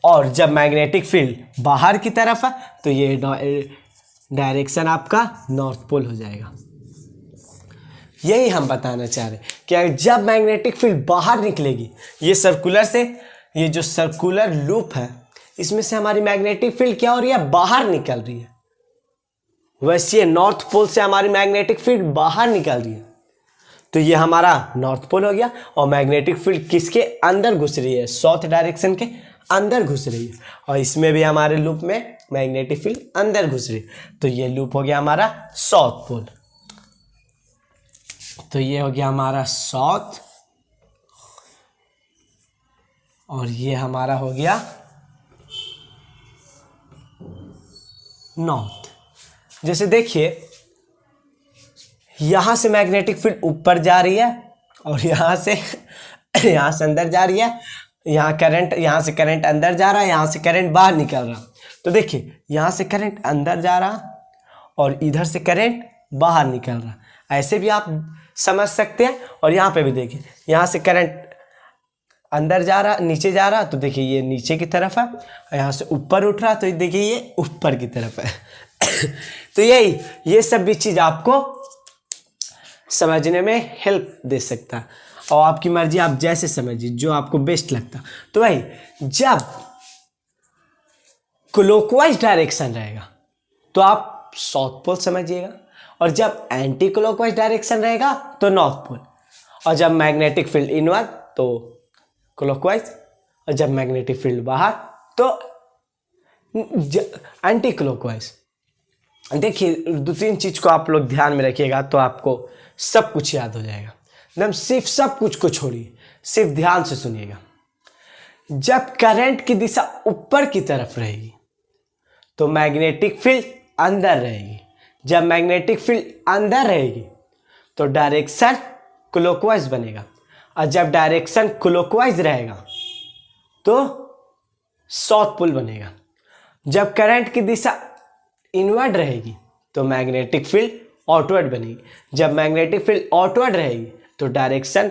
और जब मैग्नेटिक फील्ड बाहर की तरफ है तो ये डायरेक्शन आपका नॉर्थ पोल हो जाएगा। यही हम बताना चाह रहे हैं कि जब मैग्नेटिक फील्ड बाहर निकलेगी, ये सर्कुलर से, ये जो सर्कुलर लूप है इसमें से हमारी मैग्नेटिक फील्ड क्या हो रही है, बाहर निकल रही है। वैसे नॉर्थ पोल से हमारी मैग्नेटिक फील्ड बाहर निकल रही है, तो ये हमारा नॉर्थ पोल हो गया। और मैग्नेटिक फील्ड किसके अंदर घुस रही है, साउथ डायरेक्शन के अंदर घुस रही है, और इसमें भी हमारे लूप में मैग्नेटिक फील्ड अंदर घुस रही है। तो ये लूप हो गया हमारा साउथ पोल। तो ये हो गया हमारा साउथ, और ये हमारा हो गया नॉर्थ। जैसे देखिए यहां से मैग्नेटिक फील्ड ऊपर जा रही है और यहां से अंदर जा रही है, यहां से करंट अंदर जा रहा है, यहां से करंट बाहर निकल रहा। तो देखिए यहां से करंट अंदर जा रहा और इधर से करंट बाहर निकल रहा, ऐसे भी आप समझ सकते हैं। और यहाँ पे भी देखिए यहां से करंट अंदर जा रहा, नीचे जा रहा, तो देखिए ये नीचे की तरफ है, यहाँ से ऊपर उठ रहा तो देखिए ये ऊपर की तरफ है। तो ये सब भी चीज आपको समझने में हेल्प दे सकता है, और आपकी मर्जी, आप जैसे समझिए जो आपको बेस्ट लगता। तो भाई जब क्लॉकवाइज डायरेक्शन रहेगा तो आप साउथ पोल समझिएगा, और जब एंटी क्लॉकवाइज डायरेक्शन रहेगा तो नॉर्थ पोल, और जब मैग्नेटिक फील्ड इनवर्ड तो क्लॉकवाइज, और जब मैग्नेटिक फील्ड बाहर तो एंटी क्लॉकवाइज। देखिए 2-3 चीज को आप लोग ध्यान में रखिएगा तो आपको सब कुछ याद हो जाएगा। एकदम सिर्फ सब कुछ को छोड़िए, सिर्फ ध्यान से सुनिएगा। जब करंट की दिशा ऊपर की तरफ रहेगी तो मैग्नेटिक फील्ड अंदर रहेगी। जब मैग्नेटिक फील्ड अंदर रहेगी तो डायरेक्शन क्लॉकवाइज बनेगा, और जब डायरेक्शन क्लॉकवाइज रहेगा तो साउथ पोल बनेगा। जब करंट की दिशा इनवर्ड रहेगी तो मैग्नेटिक फील्ड आउटवर्ड बनेगी। जब मैग्नेटिक फील्ड आउटवर्ड रहेगी तो डायरेक्शन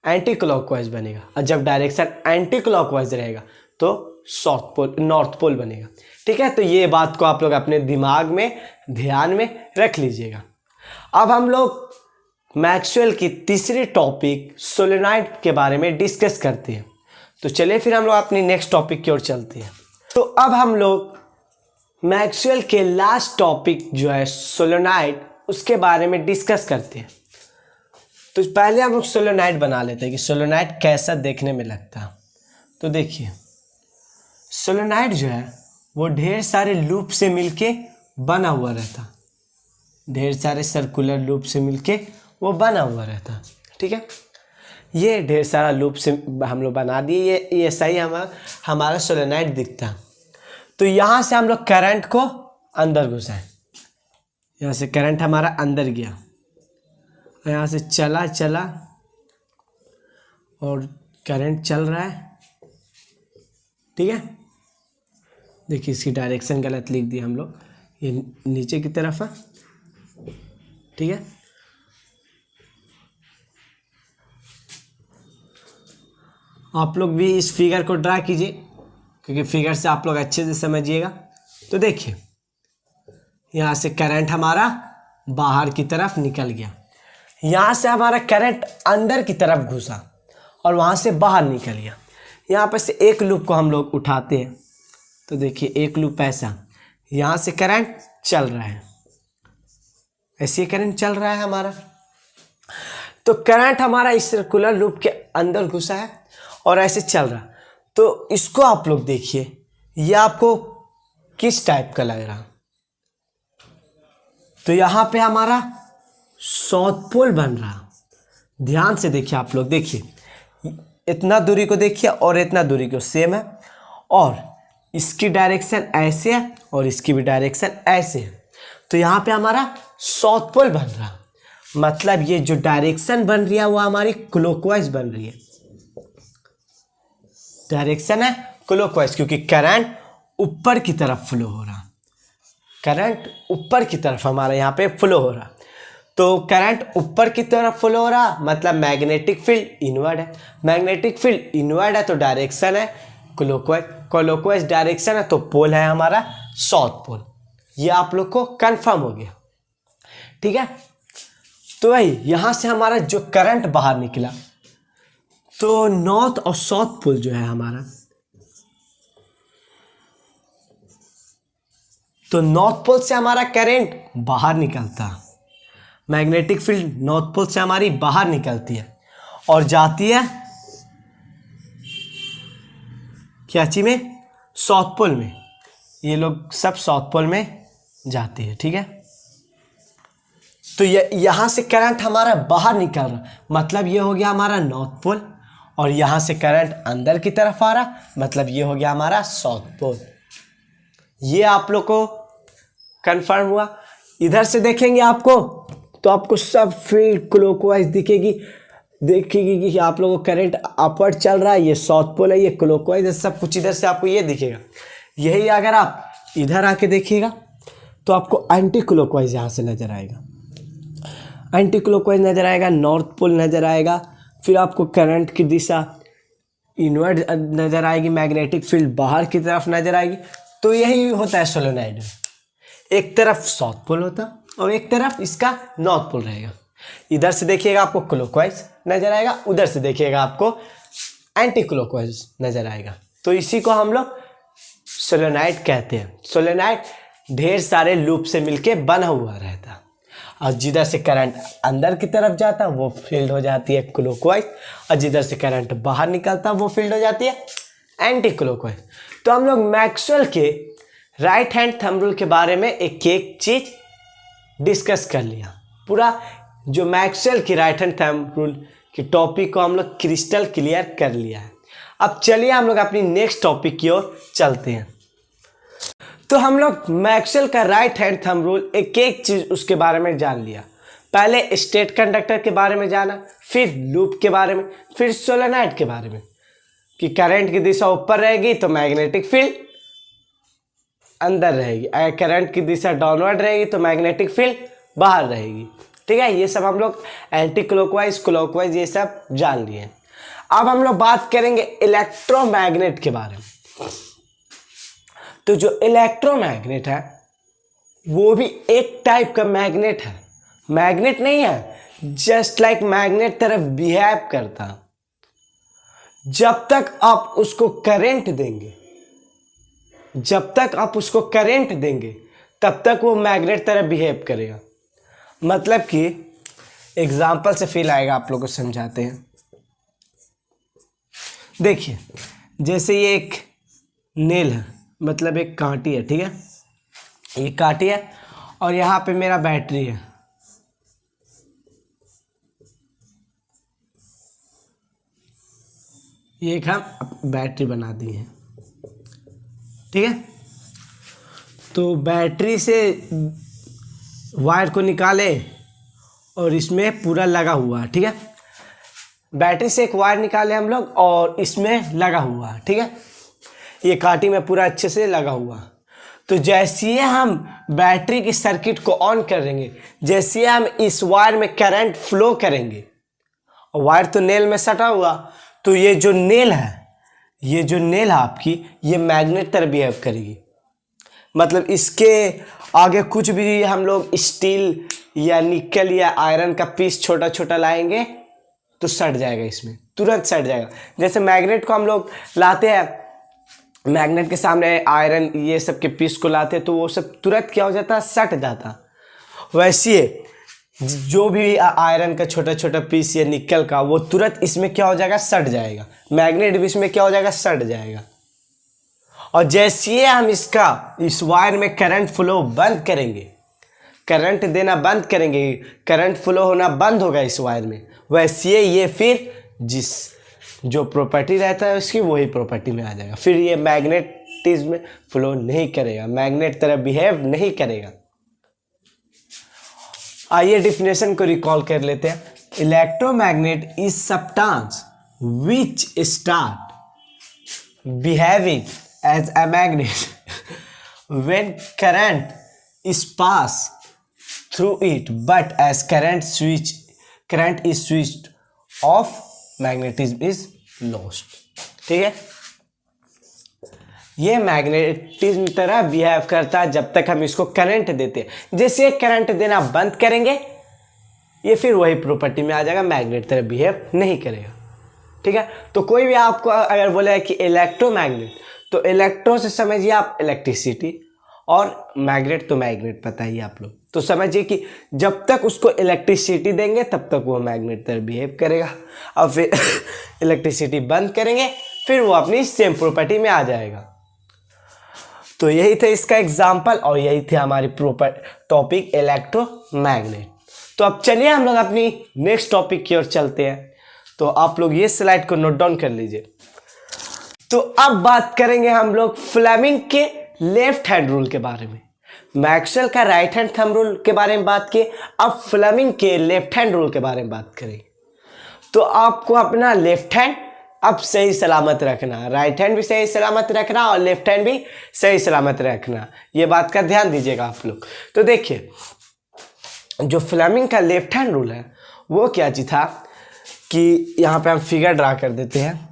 एंटी क्लॉकवाइज बनेगा, और जब डायरेक्शन एंटी क्लॉकवाइज रहेगा तो साउथ पोल नॉर्थ पोल बनेगा। ठीक है, तो ये बात को आप लोग अपने दिमाग में ध्यान में रख लीजिएगा। अब हम लोग मैक्सवेल की तीसरी टॉपिक सोलेनॉइड के बारे में डिस्कस करते हैं। तो चलिए फिर हम लोग अपनी नेक्स्ट टॉपिक की ओर चलते हैं। तो अब हम लोग मैक्सवेल के लास्ट टॉपिक जो है सोलेनॉइड, उसके बारे में डिस्कस करते हैं। तो पहले हम लोग सोलेनॉइड बना लेते हैं कि सोलेनॉइड कैसा देखने में लगता है। तो देखिए सोलेनॉइड जो है वो ढेर सारे लूप से मिलके बना हुआ रहता, ढेर सारे सर्कुलर लूप से मिलके वो बना हुआ रहता। ठीक है, ये ढेर सारा लूप से हम लोग बना दिए, ये सही हमारा सोलेनॉइड दिखता। तो यहाँ से हम लोग करंट को अंदर घुसाएं, यहाँ से करंट हमारा अंदर गया, यहाँ से चला चला और करंट चल रहा है। ठीक है, देखिए इसकी डायरेक्शन गलत लिख दी हम लोग, ये नीचे की तरफ है। ठीक है, आप लोग भी इस फिगर को ड्रा कीजिए क्योंकि फिगर से आप लोग अच्छे से समझिएगा। तो देखिए यहाँ से करंट हमारा बाहर की तरफ निकल गया, यहाँ से हमारा करंट अंदर की तरफ घुसा और वहाँ से बाहर निकल गया। यहाँ पर से एक लूप को हम लोग उठाते हैं। तो देखिए एक लूप ऐसा, यहाँ से करंट चल रहा है, ऐसे करंट चल रहा है हमारा। तो करंट हमारा इस सर्कुलर लूप के अंदर घुसा है और ऐसे चल रहा। तो इसको आप लोग देखिए, ये आपको किस टाइप का लग रहा। तो यहाँ पे हमारा साउथ पोल बन रहा। ध्यान से देखिए आप लोग, देखिए इतना दूरी को देखिए और इतना दूरी को सेम है, और इसकी डायरेक्शन ऐसे है और इसकी भी डायरेक्शन ऐसे है। तो यहाँ पे हमारा साउथ पोल बन रहा, मतलब ये जो डायरेक्शन बन रही है वो हमारी क्लॉकवाइज बन रही है। डायरेक्शन है क्लॉकवाइज क्योंकि करंट ऊपर की तरफ फ्लो हो रहा, करंट ऊपर की तरफ हमारा यहाँ पे फ्लो हो रहा। तो करंट ऊपर की तरफ फ्लो हो रहा मतलब मैग्नेटिक फील्ड इनवर्ड है, मैग्नेटिक फील्ड इनवर्ड है तो डायरेक्शन है क्लॉकवाइज, क्लॉकवाइज डायरेक्शन है तो पोल है हमारा साउथ पोल। ये आप लोग को कंफर्म हो गया। ठीक है, तो वही यहाँ से हमारा जो करंट बाहर निकला, तो नॉर्थ और साउथ पोल जो है हमारा, तो नॉर्थ पोल से हमारा करंट बाहर निकलता, मैग्नेटिक फील्ड नॉर्थ पोल से हमारी बाहर निकलती है और जाती है क्या चीज में, साउथ पोल में। ये लोग सब साउथ पोल में जाते हैं। ठीक है, तो ये यहाँ से करंट हमारा बाहर निकल रहा, मतलब ये हो गया हमारा नॉर्थ पोल, और यहाँ से करंट अंदर की तरफ आ रहा, मतलब ये हो गया हमारा साउथ पोल। ये आप लोग को कंफर्म हुआ। इधर से देखेंगे आपको तो आपको सब फील्ड क्लॉकवाइज दिखेगी कि आप लोगों को करंट अपवर्ड चल रहा है, ये साउथ पोल है, ये क्लॉकवाइज है, सब कुछ इधर से आपको ये दिखेगा। यही अगर आप इधर आके देखिएगा तो आपको एंटी क्लॉकवाइज यहाँ से नजर आएगा, एंटी क्लॉकवाइज नजर आएगा, नॉर्थ पोल नजर आएगा, फिर आपको करंट की दिशा इनवर्ड नजर आएगी, मैग्नेटिक फील्ड बाहर की तरफ नजर आएगी। तो यही होता है सोलेनॉइड, एक तरफ साउथ पोल होता और एक तरफ इसका नॉर्थ पोल रहेगा। इधर से देखिएगा आपको क्लॉकवाइज नजर आएगा, उधर से देखिएगा आपको एंटी क्लॉकवाइज नजर आएगा। तो इसी को हम लोग सोलेनॉइड कहते हैं। सोलेनॉइड ढेर सारे लूप से मिलके बना हुआ रहता। और जिधर से करंट अंदर की तरफ जाता है वो फील्ड हो जाती है क्लॉकवाइज, और जिधर से करंट बाहर निकलता है वो फील्ड हो जाती है एंटी क्लॉकवाइज। तो हम लोग मैक्सवेल के राइट हैंड थंब रूल के बारे में एक एक चीज डिस्कस कर लिया। पूरा जो मैक्सवेल की राइट हैंड थंब रूल की टॉपिक को हम लोग क्रिस्टल क्लियर कर लिया है। अब चलिए हम लोग अपनी नेक्स्ट टॉपिक की ओर चलते हैं। तो हम लोग मैक्सवेल का राइट हैंड थंब रूल एक एक चीज उसके बारे में जान लिया। पहले स्टेट कंडक्टर के बारे में जाना, फिर लूप के बारे में, फिर सोलेनॉइड के बारे में कि करंट की दिशा ऊपर रहेगी तो मैग्नेटिक फील्ड अंदर रहेगी, अगर करंट की दिशा डाउनवर्ड रहेगी तो मैग्नेटिक फील्ड बाहर रहेगी। ठीक है, ये सब हम लोग एंटी क्लॉकवाइज क्लॉकवाइज ये सब जान लिए। अब हम लोग बात करेंगे इलेक्ट्रोमैग्नेट के बारे में। तो जो इलेक्ट्रोमैग्नेट है वो भी एक टाइप का मैग्नेट है, मैग्नेट नहीं है, जस्ट लाइक मैग्नेट तरफ बिहेव करता। जब तक आप उसको करंट देंगे, जब तक आप उसको करंट देंगे तब तक वो मैग्नेट तरह बिहेव करेगा। मतलब कि एग्जाम्पल से फील आएगा, आप लोगों को समझाते हैं। देखिए, जैसे ये एक नेल है, मतलब एक कांटी है, ठीक है, ये कांटी है और यहाँ पे मेरा बैटरी है। ये एक हम बैटरी बना दी है, ठीक है। तो बैटरी से वायर को निकाले और इसमें पूरा लगा हुआ है, ठीक है। बैटरी से एक वायर निकाले हम लोग और इसमें लगा हुआ है, ठीक है, ये कांटी में पूरा अच्छे से लगा हुआ। तो जैसे ही हम बैटरी की सर्किट को ऑन करेंगे, जैसे ही हम इस वायर में करंट फ्लो करेंगे, और वायर तो नेल में सटा हुआ, तो ये जो नेल है, ये जो नेल है आपकी, ये मैग्नेट तरह बिहेव करेगी। मतलब इसके आगे कुछ भी हम लोग स्टील या निकल या आयरन का पीस छोटा छोटा लाएंगे तो सट जाएगा, इसमें तुरंत सट जाएगा। जैसे मैग्नेट को हम लोग लाते हैं, मैग्नेट के सामने आयरन ये सब के पीस को लाते हैं तो वो सब तुरंत क्या हो जाता, सट जाता। वैसे जो भी आयरन का छोटा छोटा पीस या निकल का, वो तुरंत इसमें क्या हो जाएगा, सट जाएगा। मैग्नेट भी इसमें क्या हो जाएगा, सट जाएगा। और जैसे ही हम इस वायर में करंट फ्लो बंद करेंगे, करंट देना बंद करेंगे, करंट फ्लो होना बंद होगा इस वायर में, वैसे ये फिर जो प्रॉपर्टी रहता है उसकी वही प्रॉपर्टी में आ जाएगा। फिर ये मैग्नेटिज्म में फ्लो नहीं करेगा, मैग्नेट तरह बिहेव नहीं करेगा। आइए डेफिनेशन को रिकॉल कर लेते हैं। Electromagnet is substance which start behaving as a magnet when current is pass through it, but as current is switched off, magnetism is lost. ठीक है, ये मैग्नेटिज्म तरह बिहेव करता है जब तक हम इसको करंट देते हैं। जैसे करंट देना बंद करेंगे, ये फिर वही प्रॉपर्टी में आ जाएगा, मैग्नेट तरह बिहेव नहीं करेगा। ठीक है, तो कोई भी आपको अगर बोले कि इलेक्ट्रोमैग्नेट, तो इलेक्ट्रो से समझिए आप इलेक्ट्रिसिटी, और मैग्नेट तो मैग्नेट पता ही आप लोग। तो समझिए कि जब तक उसको इलेक्ट्रिसिटी देंगे तब तक वो मैग्नेट तरह बिहेव करेगा, और फिर इलेक्ट्रिसिटी बंद करेंगे फिर वो अपनी सेम प्रॉपर्टी में आ जाएगा। तो यही था इसका एग्जाम्पल, और यही थे हमारी प्रॉपर टॉपिक इलेक्ट्रोमैग्नेट। तो अब चलिए हम लोग अपनी नेक्स्ट टॉपिक की ओर चलते हैं। तो आप लोग ये स्लाइड को नोट डाउन कर लीजिए। तो अब बात करेंगे हम लोग फ्लेमिंग के लेफ्ट हैंड रूल के बारे में। मैक्सवेल का राइट हैंड थंब रूल के बारे में बात किए, अब फ्लेमिंग के लेफ्ट हैंड रूल के बारे में बात करेंगे। तो आपको अपना लेफ्ट हैंड अब सही सलामत रखना, राइट हैंड भी सही सलामत रखना और लेफ्ट हैंड भी सही सलामत रखना, ये बात का ध्यान दीजिएगा आप लोग। तो देखिए, जो फ्लेमिंग का लेफ्ट हैंड रूल है वो क्या चीज था कि यहाँ पे हम फिगर ड्रा कर देते हैं।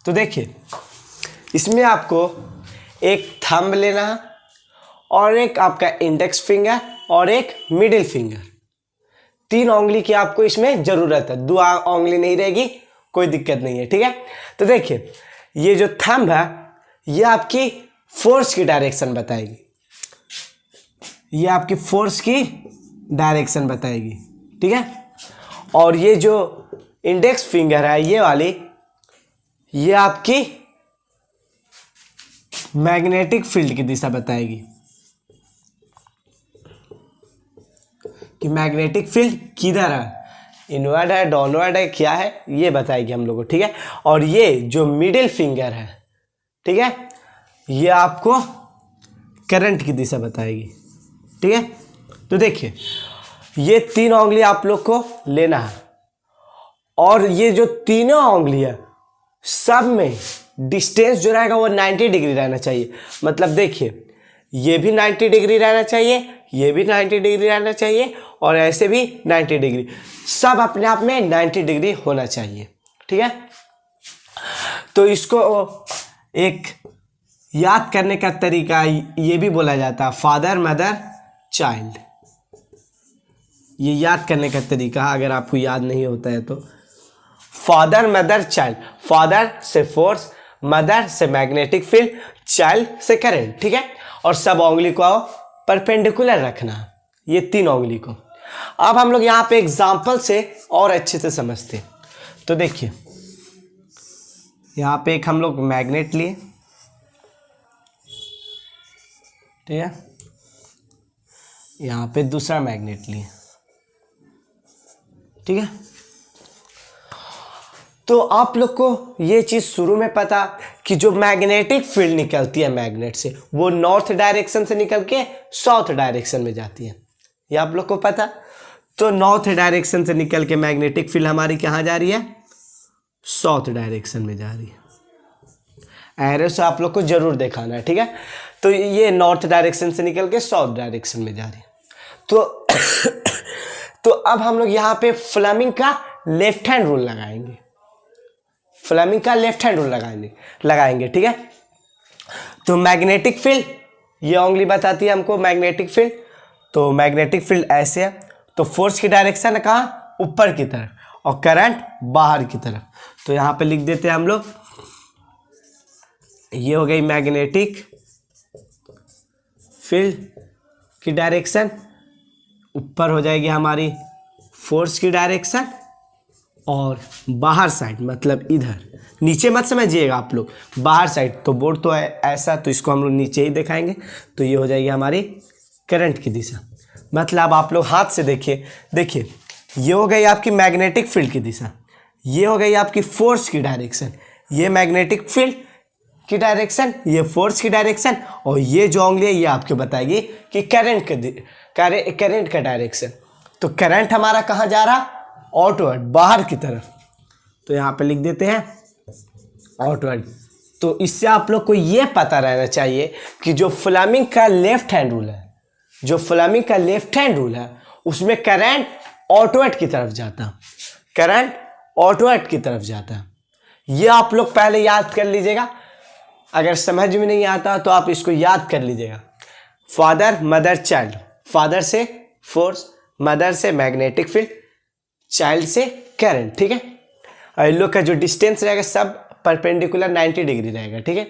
तो देखिए, इसमें आपको एक थंब लेना है और एक आपका इंडेक्स फिंगर और एक मिडिल फिंगर, 3 उंगली की आपको इसमें जरूरत है, 2 उंगली नहीं रहेगी, कोई दिक्कत नहीं है, ठीक है। तो देखिए ये जो थंब है ये आपकी फोर्स की डायरेक्शन बताएगी, ये आपकी फोर्स की डायरेक्शन बताएगी, ठीक है। और ये जो इंडेक्स फिंगर है ये वाली, ये आपकी मैग्नेटिक फील्ड की दिशा बताएगी कि मैग्नेटिक फील्ड किधर है, इनवर्ड है, डाउनवर्ड है, क्या है, ये बताएगी हम लोग को, ठीक है। और ये जो मिडिल फिंगर है, ठीक है, ये आपको करंट की दिशा बताएगी, ठीक है। तो देखिए ये 3 उंगली आप लोग को लेना है और ये जो तीनों उंगली है सब में डिस्टेंस जो रहेगा वो 90 डिग्री रहना चाहिए। मतलब देखिए ये भी 90 डिग्री रहना चाहिए, ये भी 90 डिग्री रहना चाहिए और ऐसे भी 90 डिग्री, सब अपने आप में 90 डिग्री होना चाहिए, ठीक है। तो इसको एक याद करने का तरीका ये भी बोला जाता है फादर मदर चाइल्ड, ये याद करने का तरीका अगर आपको याद नहीं होता है तो फादर मदर चाइल्ड, फादर से फोर्स, मदर से मैग्नेटिक फील्ड, चाइल्ड से करंट, ठीक है। और सब उंगली को परपेंडिकुलर रखना, ये 3 उंगली को। अब हम लोग यहाँ पे एग्जाम्पल से और अच्छे से समझते हैं। तो देखिए यहाँ पे एक हम लोग मैग्नेट लिए, ठीक है, यहाँ पे दूसरा मैग्नेट लिए, ठीक है। तो आप लोग को ये चीज शुरू में पता कि जो मैग्नेटिक फील्ड निकलती है मैग्नेट से वो नॉर्थ डायरेक्शन से निकल के साउथ डायरेक्शन में जाती है, ये आप लोग को पता। तो नॉर्थ डायरेक्शन से निकल के मैग्नेटिक फील्ड हमारी कहाँ जा रही है, साउथ डायरेक्शन में जा रही है। एरो से आप लोग को जरूर दिखाना है, ठीक है। तो ये नॉर्थ डायरेक्शन से निकल के साउथ डायरेक्शन में जा रही है। तो अब हम लोग यहाँ पे फ्लेमिंग का लेफ्ट हैंड रूल लगाएंगे, फ्लेमिंग का लेफ्ट हैंड रूल लगाएंगे, ठीक है। तो मैग्नेटिक फील्ड ये उंगली बताती है हमको मैग्नेटिक फील्ड, तो मैग्नेटिक फील्ड ऐसे है, तो फोर्स की डायरेक्शन है कहाँ, ऊपर की तरफ और करंट बाहर की तरफ। तो यहाँ पे लिख देते हैं हम लोग, ये हो गई मैग्नेटिक फील्ड की डायरेक्शन, ऊपर हो जाएगी हमारी फोर्स की डायरेक्शन और बाहर साइड मतलब इधर, नीचे मत समझिएगा आप लोग, बाहर साइड। तो बोर्ड तो है ऐसा, तो इसको हम लोग नीचे ही दिखाएंगे। तो ये हो जाएगी हमारी करंट की दिशा। मतलब आप लोग हाथ से देखिए, ये हो गई आपकी मैग्नेटिक फील्ड की दिशा, ये हो गई आपकी फोर्स की डायरेक्शन, ये मैग्नेटिक फील्ड की डायरेक्शन, ये फोर्स की डायरेक्शन, और ये जो उंगली है ये आपको बताएगी कि करंट का डायरेक्शन। तो करंट हमारा कहाँ जा रहा, आउटवर्ड, बाहर की तरफ। तो यहाँ पे लिख देते हैं आउटवर्ड। तो इससे आप लोग को ये पता रहना चाहिए कि जो फ्लेमिंग का लेफ्ट हैंड रूल है, जो फ्लेमिंग का लेफ्ट हैंड रूल है उसमें करंट आउटवर्ड की तरफ जाता है, करंट आउटवर्ड की तरफ जाता है। ये आप लोग पहले याद कर लीजिएगा, अगर समझ में नहीं आता तो आप इसको याद कर लीजिएगा। फादर मदर चाइल्ड, फादर से फोर्स, मदर से मैग्नेटिक फील्ड, चाइल्ड से करंट, ठीक है। और इन लोग का जो डिस्टेंस रहेगा सब परपेंडिकुलर 90 डिग्री रहेगा, ठीक है।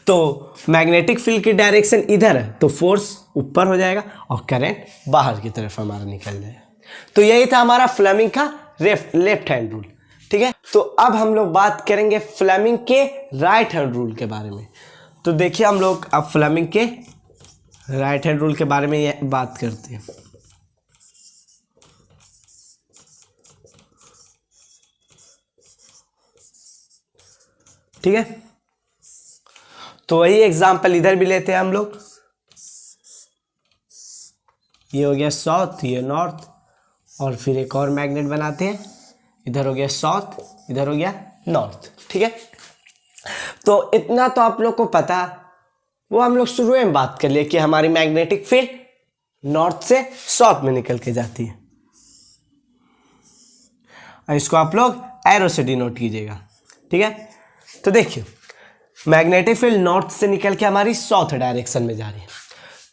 तो मैग्नेटिक फील्ड की डायरेक्शन इधर है तो फोर्स ऊपर हो जाएगा और करंट बाहर की तरफ हमारा निकल जाएगा। तो यही था हमारा फ्लेमिंग का लेफ्ट हैंड रूल, ठीक है। तो अब हम लोग बात करेंगे फ्लेमिंग के राइट हैंड रूल के बारे में। तो देखिए हम लोग अब फ्लेमिंग के राइट हैंड रूल के बारे में बात करते हैं। ठीक है, तो वही एग्जाम्पल इधर भी लेते हैं हम लोग। ये हो गया साउथ, ये नॉर्थ, और फिर एक और मैग्नेट बनाते हैं। इधर हो गया साउथ, इधर हो गया नॉर्थ, ठीक है। तो इतना तो आप लोग को पता, वो हम लोग शुरू में बात कर लिए कि हमारी मैग्नेटिक फील्ड नॉर्थ से साउथ में निकल के जाती है। और इसको आप लोग एरो से डिनोट कीजिएगा, ठीक है। तो देखिए मैग्नेटिक फील्ड नॉर्थ से निकल के हमारी साउथ डायरेक्शन में जा रही है।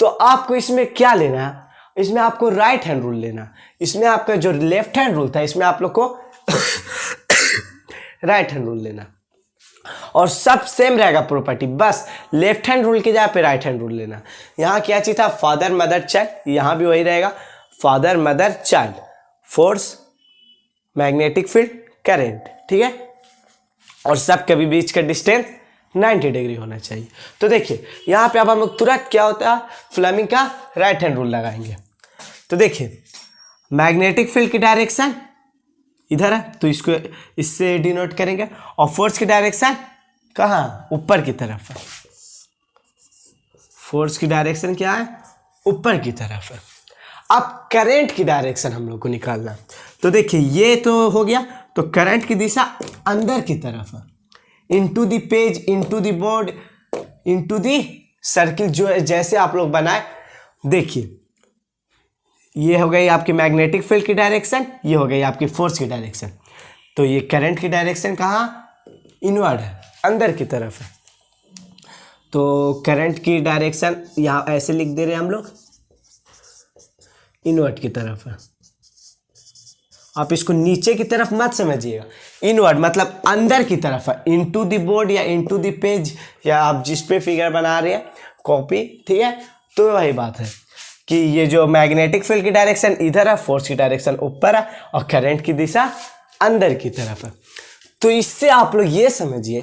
तो आपको इसमें क्या लेना है, इसमें आपको राइट हैंड रूल लेना, इसमें आपका जो लेफ्ट हैंड रूल था इसमें आप लोग को राइट हैंड रूल लेना, और सब सेम रहेगा प्रॉपर्टी, बस लेफ्ट हैंड रूल की जगह पे राइट हैंड रूल लेना। यहाँ क्या चीज था, फादर मदर चाइल्ड, यहाँ भी वही रहेगा, father mother child, force, magnetic field, current, ठीक है, और सब के बीच का डिस्टेंस 90 डिग्री होना चाहिए। तो देखिए यहाँ पे अब हम लोग तुरंत क्या होता है, फ्लेमिंग का राइट हैंड रूल लगाएंगे। तो देखिए मैग्नेटिक फील्ड की डायरेक्शन इधर है, तो इसको इससे डिनोट करेंगे, और फोर्स की डायरेक्शन कहाँ, ऊपर की तरफ है, फोर्स की डायरेक्शन क्या है, ऊपर की तरफ है। अब करंट की डायरेक्शन हम लोग को निकालना, तो देखिए ये तो हो गया, तो करंट की दिशा अंदर की तरफ है, into the page, into the board, into the circle, जो जैसे आप लोग बनाए। देखिए ये हो गई आपकी मैग्नेटिक फील्ड की डायरेक्शन, ये हो गई आपकी फोर्स की डायरेक्शन। तो ये करंट की डायरेक्शन कहाँ, इनवर्ड है, अंदर की तरफ है। तो करंट की डायरेक्शन यहाँ ऐसे लिख दे रहे हैं हम लोग, इनवर्ड की तरफ है। आप इसको नीचे की तरफ मत समझिएगा, इनवर्ड मतलब अंदर की तरफ है, इनटू द बोर्ड या इनटू द पेज, या आप जिस पे फिगर बना रहे हैं कॉपी, ठीक है। तो वही बात है कि ये जो मैग्नेटिक फील्ड की डायरेक्शन इधर है, फोर्स की डायरेक्शन ऊपर है, और करंट की दिशा अंदर की तरफ है। तो इससे आप लोग ये समझिए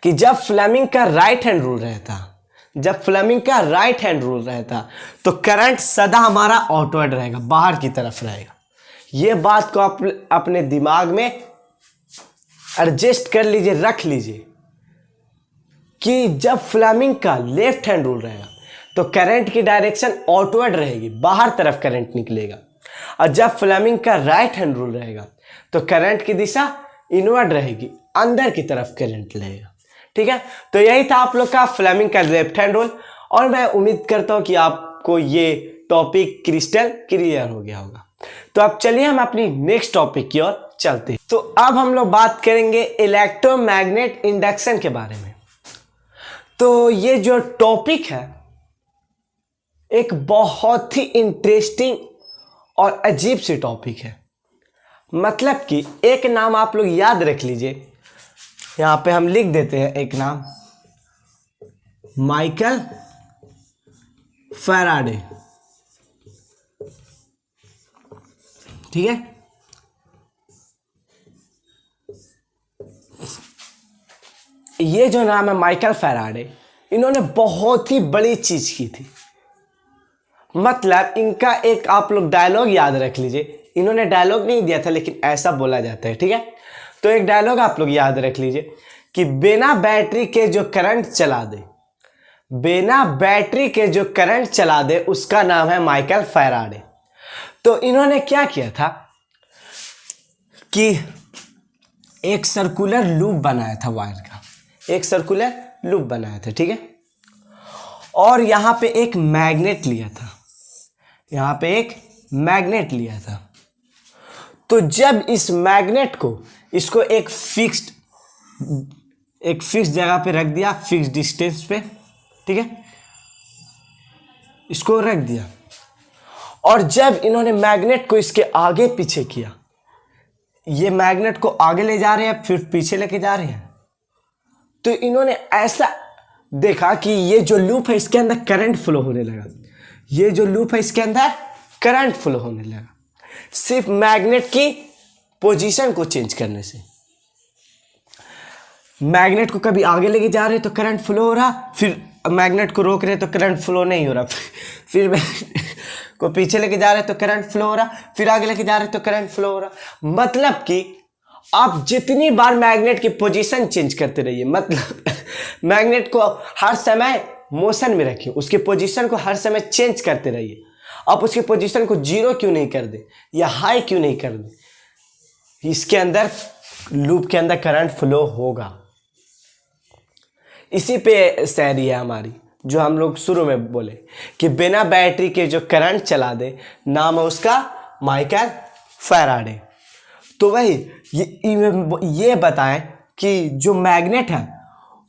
कि जब फ्लेमिंग का राइट हैंड रूल रहता, जब फ्लेमिंग का राइट हैंड रूल रहता तो करंट सदा हमारा आउटवर्ड रहेगा, बाहर की तरफ रहेगा। ये बात को आप अपने दिमाग में एडजस्ट कर लीजिए, रख लीजिए कि जब फ्लेमिंग का लेफ्ट हैंड रूल रहेगा तो करंट की डायरेक्शन आउटवर्ड रहेगी, बाहर तरफ करंट निकलेगा, और जब फ्लेमिंग का राइट हैंड रूल रहेगा तो करंट की दिशा इनवर्ड रहेगी, अंदर की तरफ करंट रहेगा, ठीक है। तो यही था आप लोग का फ्लेमिंग का लेफ्ट हैंड रूल, और मैं उम्मीद करता हूं कि आपको ये टॉपिक क्रिस्टल क्लियर हो गया होगा। तो अब चलिए हम अपनी नेक्स्ट टॉपिक की ओर चलते हैं। तो अब हम लोग बात करेंगे इलेक्ट्रोमैग्नेट इंडक्शन के बारे में। तो ये जो टॉपिक है एक बहुत ही इंटरेस्टिंग और अजीब सी टॉपिक है। मतलब कि एक नाम आप लोग याद रख लीजिए, यहां पे हम लिख देते हैं एक नाम, माइकल फैराडे, ठीक है। ये जो नाम है माइकल फैराडे, इन्होंने बहुत ही बड़ी चीज की थी। मतलब इनका एक आप लोग डायलॉग याद रख लीजिए, इन्होंने डायलॉग नहीं दिया था लेकिन ऐसा बोला जाता है, ठीक है। तो एक डायलॉग आप लोग याद रख लीजिए कि बिना बैटरी के जो करंट चला दे, बिना बैटरी के जो करंट चला दे उसका नाम है माइकल फैराडे। तो इन्होंने क्या किया था कि एक सर्कुलर लूप बनाया था वायर का, एक सर्कुलर लूप बनाया था, ठीक है। और यहां पे एक मैग्नेट लिया था, यहां पे एक मैग्नेट लिया था। तो जब इस मैग्नेट को इसको एक फिक्स्ड जगह पे रख दिया, फिक्स्ड डिस्टेंस पे, ठीक है, इसको रख दिया, और जब इन्होंने मैग्नेट को इसके आगे पीछे किया, ये मैग्नेट को आगे ले जा रहे हैं फिर पीछे लेके जा रहे हैं, तो इन्होंने ऐसा देखा कि ये जो लूप है इसके अंदर करंट फ्लो होने लगा, ये जो लूप है इसके अंदर करंट फ्लो होने लगा, सिर्फ मैग्नेट की पोजीशन को चेंज करने से। मैग्नेट को कभी आगे लेके जा रहे तो करंट फ्लो हो रहा, फिर मैग्नेट को रोक रहे तो करंट फ्लो नहीं हो रहा, फिर को पीछे लेके जा रहे तो करंट फ्लो हो रहा, फिर आगे लेके जा रहे तो करंट फ्लो हो रहा। मतलब कि आप जितनी बार मैग्नेट की पोजीशन चेंज करते रहिए, मतलब मैग्नेट को हर समय मोशन में रखिए, उसकी पोजीशन को हर समय चेंज करते रहिए। आप उसकी पोजीशन को जीरो क्यों नहीं कर दे या हाई क्यों नहीं कर दे, इसके अंदर लूप के अंदर करंट फ्लो होगा। इसी पे शायरी है हमारी, जो हम लोग शुरू में बोले कि बिना बैटरी के जो करंट चला दे, नाम है उसका माइकल फैराडे। तो वही ये बताएं कि जो मैग्नेट है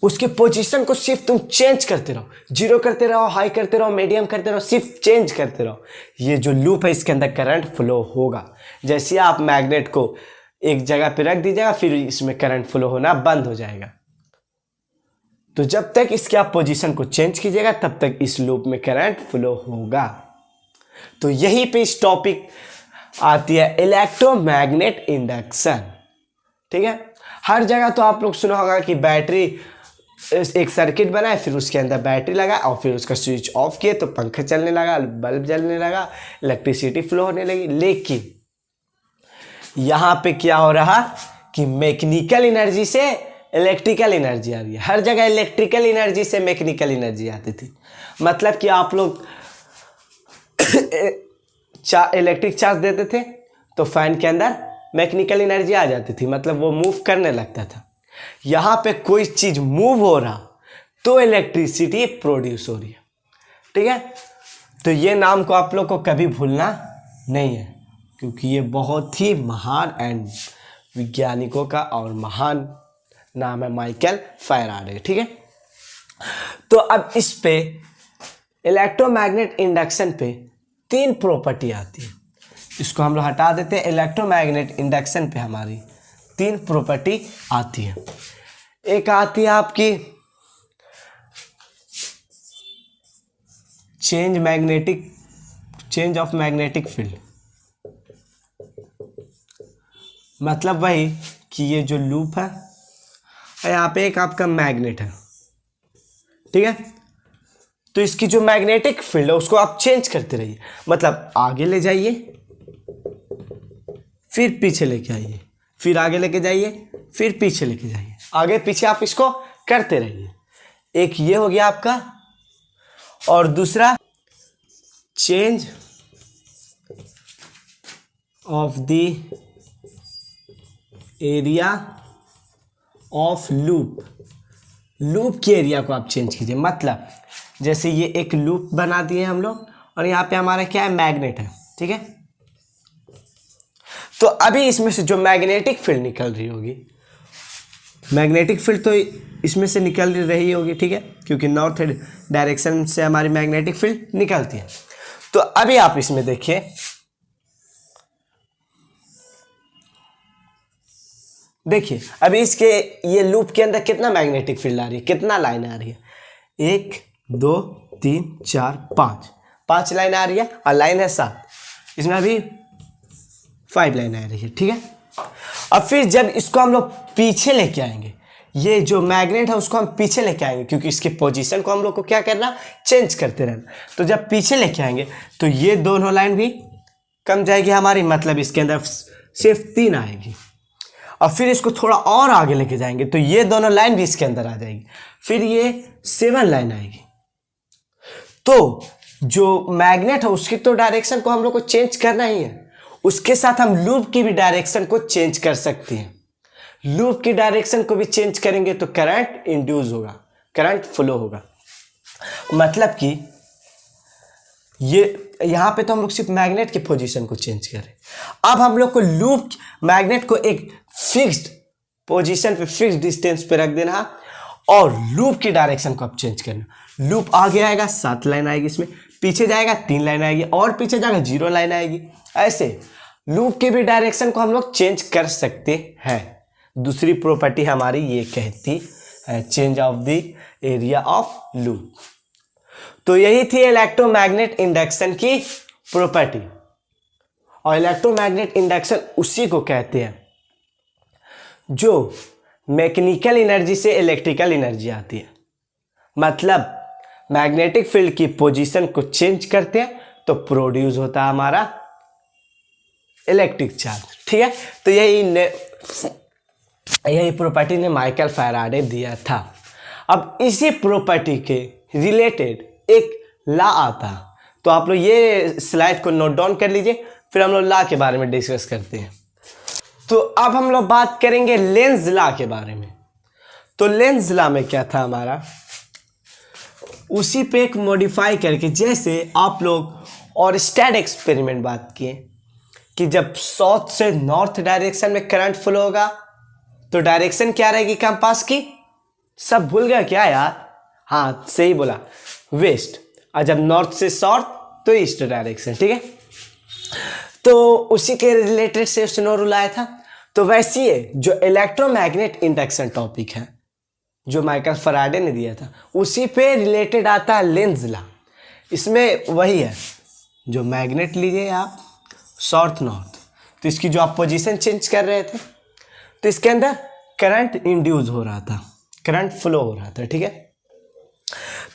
उसके पोजीशन को सिर्फ तुम चेंज करते रहो, जीरो करते रहो, हाई करते रहो, मीडियम करते रहो, सिर्फ चेंज करते रहो। ये जो लूप है इसके अंदर करंट फ्लो होगा। जैसे आप मैग्नेट को एक जगह पे रख दीजिएगा फिर इसमें करंट फ्लो होना बंद हो जाएगा। तो जब तक इसके आप पोजीशन को चेंज कीजिएगा तब तक इस लूप में करंट फ्लो होगा। तो यही पे इस टॉपिक आती है इलेक्ट्रोमैग्नेट इंडक्शन। ठीक है, हर जगह तो आप लोग सुना होगा कि बैटरी एक सर्किट बनाए फिर उसके अंदर बैटरी लगा और फिर उसका स्विच ऑफ किए तो पंखा चलने लगा, बल्ब जलने लगा, इलेक्ट्रिसिटी फ्लो होने लगी। लेकिन यहाँ पे क्या हो रहा कि मैकेनिकल एनर्जी से इलेक्ट्रिकल एनर्जी आ रही है। हर जगह इलेक्ट्रिकल एनर्जी से मैकेनिकल एनर्जी आती थी। मतलब कि आप लोग इलेक्ट्रिक चार्ज देते थे तो फैन के अंदर मैकेनिकल एनर्जी आ जाती थी, मतलब वो मूव करने लगता था। यहाँ पे कोई चीज़ मूव हो रहा तो इलेक्ट्रिसिटी प्रोड्यूस हो रही है। ठीक है, तो ये नाम को आप लोग को कभी भूलना नहीं है क्योंकि ये बहुत ही महान एंड वैज्ञानिकों का और महान नाम है माइकल फैराडे। ठीक है, तो अब इस पे इलेक्ट्रोमैग्नेट इंडक्शन पे 3 प्रॉपर्टी आती है। इसको हम लोग हटा देते हैं। इलेक्ट्रोमैग्नेट इंडक्शन पे हमारी 3 प्रॉपर्टी आती है। एक आती है आपकी चेंज ऑफ मैग्नेटिक फील्ड, मतलब वही कि ये जो लूप है यहाँ पे एक आपका मैग्नेट है। ठीक है, तो इसकी जो मैग्नेटिक फील्ड है उसको आप चेंज करते रहिए, मतलब आगे ले जाइए फिर पीछे लेके आइए, फिर आगे लेके जाइए फिर पीछे लेके जाइए, आगे पीछे आप इसको करते रहिए। एक ये हो गया आपका, और दूसरा change of the area of loop. Loop के एरिया को आप चेंज कीजिए, मतलब जैसे ये एक लूप बना दिए हम लोग और यहाँ पे हमारा क्या है, मैग्नेट है। ठीक है, तो अभी इसमें से जो मैग्नेटिक फील्ड निकल रही होगी, मैग्नेटिक फील्ड तो इसमें से निकल रही होगी। ठीक है, क्योंकि नॉर्थ डायरेक्शन से हमारी मैग्नेटिक फील्ड निकलती है। तो अभी आप इसमें देखिए, अभी इसके ये लूप के अंदर कितना मैग्नेटिक फील्ड आ रही है, कितना लाइन आ रही है, 1 2 3 4 5 लाइन आ रही है और लाइन है 7, इसमें अभी 5 लाइन आ रही है। ठीक है, अब फिर जब इसको हम लोग पीछे लेके आएंगे, ये जो मैग्नेट है उसको हम पीछे लेके आएंगे क्योंकि इसके पोजीशन को हम लोग को क्या करना, चेंज करते रहना। तो जब पीछे लेके आएंगे तो ये दोनों लाइन भी कम जाएगी हमारी, मतलब इसके अंदर सिर्फ 3 आएगी। और फिर इसको थोड़ा और आगे लेके जाएंगे तो ये दोनों लाइन भी इसके अंदर आ जाएगी, फिर ये 7 लाइन आएगी। तो जो मैग्नेट है उसकी तो डायरेक्शन को हम लोग को चेंज करना ही है, उसके साथ हम लूप की भी डायरेक्शन को चेंज कर सकते हैं। लूप की डायरेक्शन को भी चेंज करेंगे तो करंट इंड्यूस होगा, करंट फ्लो होगा। मतलब कि ये यहाँ पे तो हम लोग सिर्फ मैग्नेट के पोजीशन को चेंज करें। अब हम लोग को लूप मैग्नेट को एक फिक्स्ड पोजीशन पे, फिक्स्ड डिस्टेंस पे रख देना और लूप की डायरेक्शन को अब चेंज करना। लूप आगे आएगा 7 लाइन आएगी, इसमें पीछे जाएगा 3 लाइन आएगी और पीछे जाएगा 0 लाइन आएगी। ऐसे लूप की भी डायरेक्शन को हम लोग चेंज कर सकते हैं। दूसरी प्रॉपर्टी हमारी ये कहती है change of the area of loop. तो यही थी इलेक्ट्रोमैग्नेट इंडक्शन की प्रॉपर्टी। और इलेक्ट्रोमैग्नेट इंडक्शन उसी को कहते हैं जो मैकेनिकल एनर्जी से इलेक्ट्रिकल एनर्जी आती है, मतलब मैग्नेटिक फील्ड की पोजीशन को चेंज करते हैं तो प्रोड्यूस होता है हमारा इलेक्ट्रिक चार्ज। ठीक है, तो यही प्रॉपर्टी ने माइकल फैराडे दिया था। अब इसी प्रॉपर्टी के रिलेटेड एक लॉ आता है, तो आप लोग ये स्लाइड को नोट डाउन कर लीजिए, फिर हम लोग लॉ के बारे में डिस्कस करते हैं। तो अब हम लोग बात करेंगे लेंज लॉ के बारे में। तो लेंज लॉ में क्या था हमारा, उसी पे एक मॉडिफाई करके, जैसे आप लोग और स्टैड एक्सपेरिमेंट बात किए कि जब साउथ से नॉर्थ डायरेक्शन में करंट फ्लो होगा तो डायरेक्शन क्या रहेगी कंपास की, सब भूल गया क्या यार? हाँ सही बोला, वेस्ट। और जब नॉर्थ से साउथ तो ईस्ट डायरेक्शन, ठीक है। तो उसी के रिलेटेड से उसने रूल आया था। तो वैसे ही जो इलेक्ट्रोमैग्नेट इंडक्शन टॉपिक है जो माइकल फैराडे ने दिया था, उसी पे रिलेटेड आता है लेंज लॉ। इसमें वही है, जो मैग्नेट लीजिए आप साउथ नॉर्थ, तो इसकी जो आप पोजीशन चेंज कर रहे थे तो इसके अंदर करंट इंड्यूस हो रहा था, करंट फ्लो हो रहा था, ठीक है।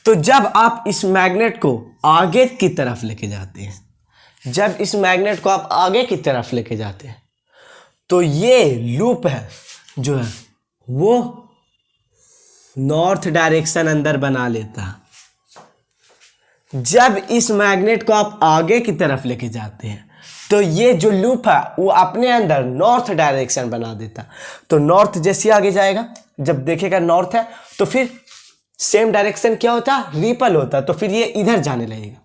तो जब आप इस मैग्नेट को आगे की तरफ लेके जाते हैं, जब इस मैग्नेट को आप आगे की तरफ लेके जाते हैं तो ये लूप है जो है वो नॉर्थ डायरेक्शन अंदर बना लेता है। जब इस मैग्नेट को आप आगे की तरफ लेके जाते हैं तो ये जो लूप है वो अपने अंदर नॉर्थ डायरेक्शन बना देता। तो नॉर्थ जैसे आगे जाएगा, जब देखेगा नॉर्थ है तो फिर सेम डायरेक्शन क्या होता है, रिपल होता। तो फिर ये इधर जाने लगेगा,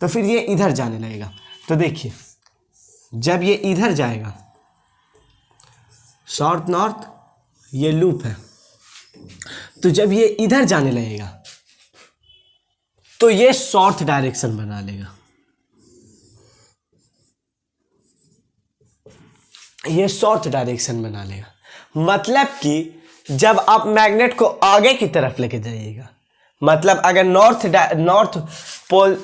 तो फिर ये इधर जाने लगेगा। तो देखिए जब ये इधर जाएगा साउथ नॉर्थ, ये लूप है, तो जब ये इधर जाने लगेगा तो ये साउथ डायरेक्शन बना लेगा, ये साउथ डायरेक्शन बना लेगा। मतलब कि जब आप मैग्नेट को आगे की तरफ लेके जाइएगा, मतलब अगर नॉर्थ पोल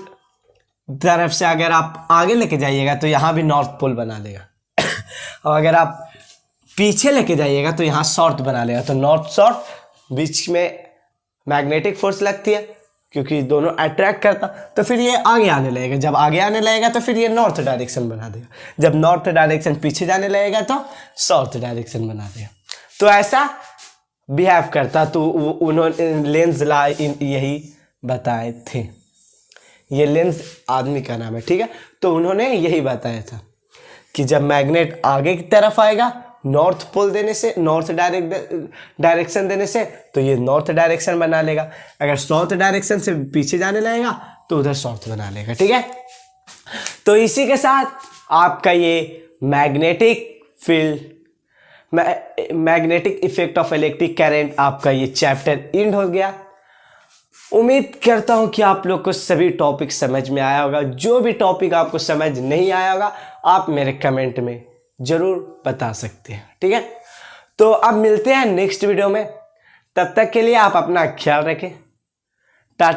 तरफ से अगर आप आगे लेके जाइएगा तो यहां भी नॉर्थ पोल बना लेगा और अगर आप पीछे लेके जाइएगा तो यहां साउथ बना लेगा। तो नॉर्थ साउथ बीच में मैग्नेटिक फोर्स लगती है क्योंकि दोनों अट्रैक्ट करता, तो फिर ये आगे आने लगेगा। जब आगे आने लगेगा तो फिर ये नॉर्थ डायरेक्शन बना देगा, जब नॉर्थ डायरेक्शन पीछे जाने लगेगा तो साउथ डायरेक्शन बना देगा। तो ऐसा बिहेव करता। तो उन्होंने लेंज लॉ यही बताए थे। ये लेंज आदमी का नाम है, ठीक है। तो उन्होंने यही बताया था कि जब मैग्नेट आगे की तरफ आएगा नॉर्थ पोल देने से, नॉर्थ डायरेक्शन देने से, तो ये नॉर्थ डायरेक्शन बना लेगा। अगर साउथ डायरेक्शन से पीछे जाने लगेगा तो उधर साउथ बना लेगा, ठीक है। तो इसी के साथ आपका ये magnetic field, magnetic effect of electric current, आपका ये चैप्टर एंड हो गया। उम्मीद करता हूं कि आप लोग को सभी टॉपिक समझ में आया होगा। जो भी टॉपिक आपको समझ नहीं आया होगा आप मेरे कमेंट में जरूर बता सकते हैं, ठीक है। तो अब मिलते हैं नेक्स्ट वीडियो में, तब तक के लिए आप अपना ख्याल रखें।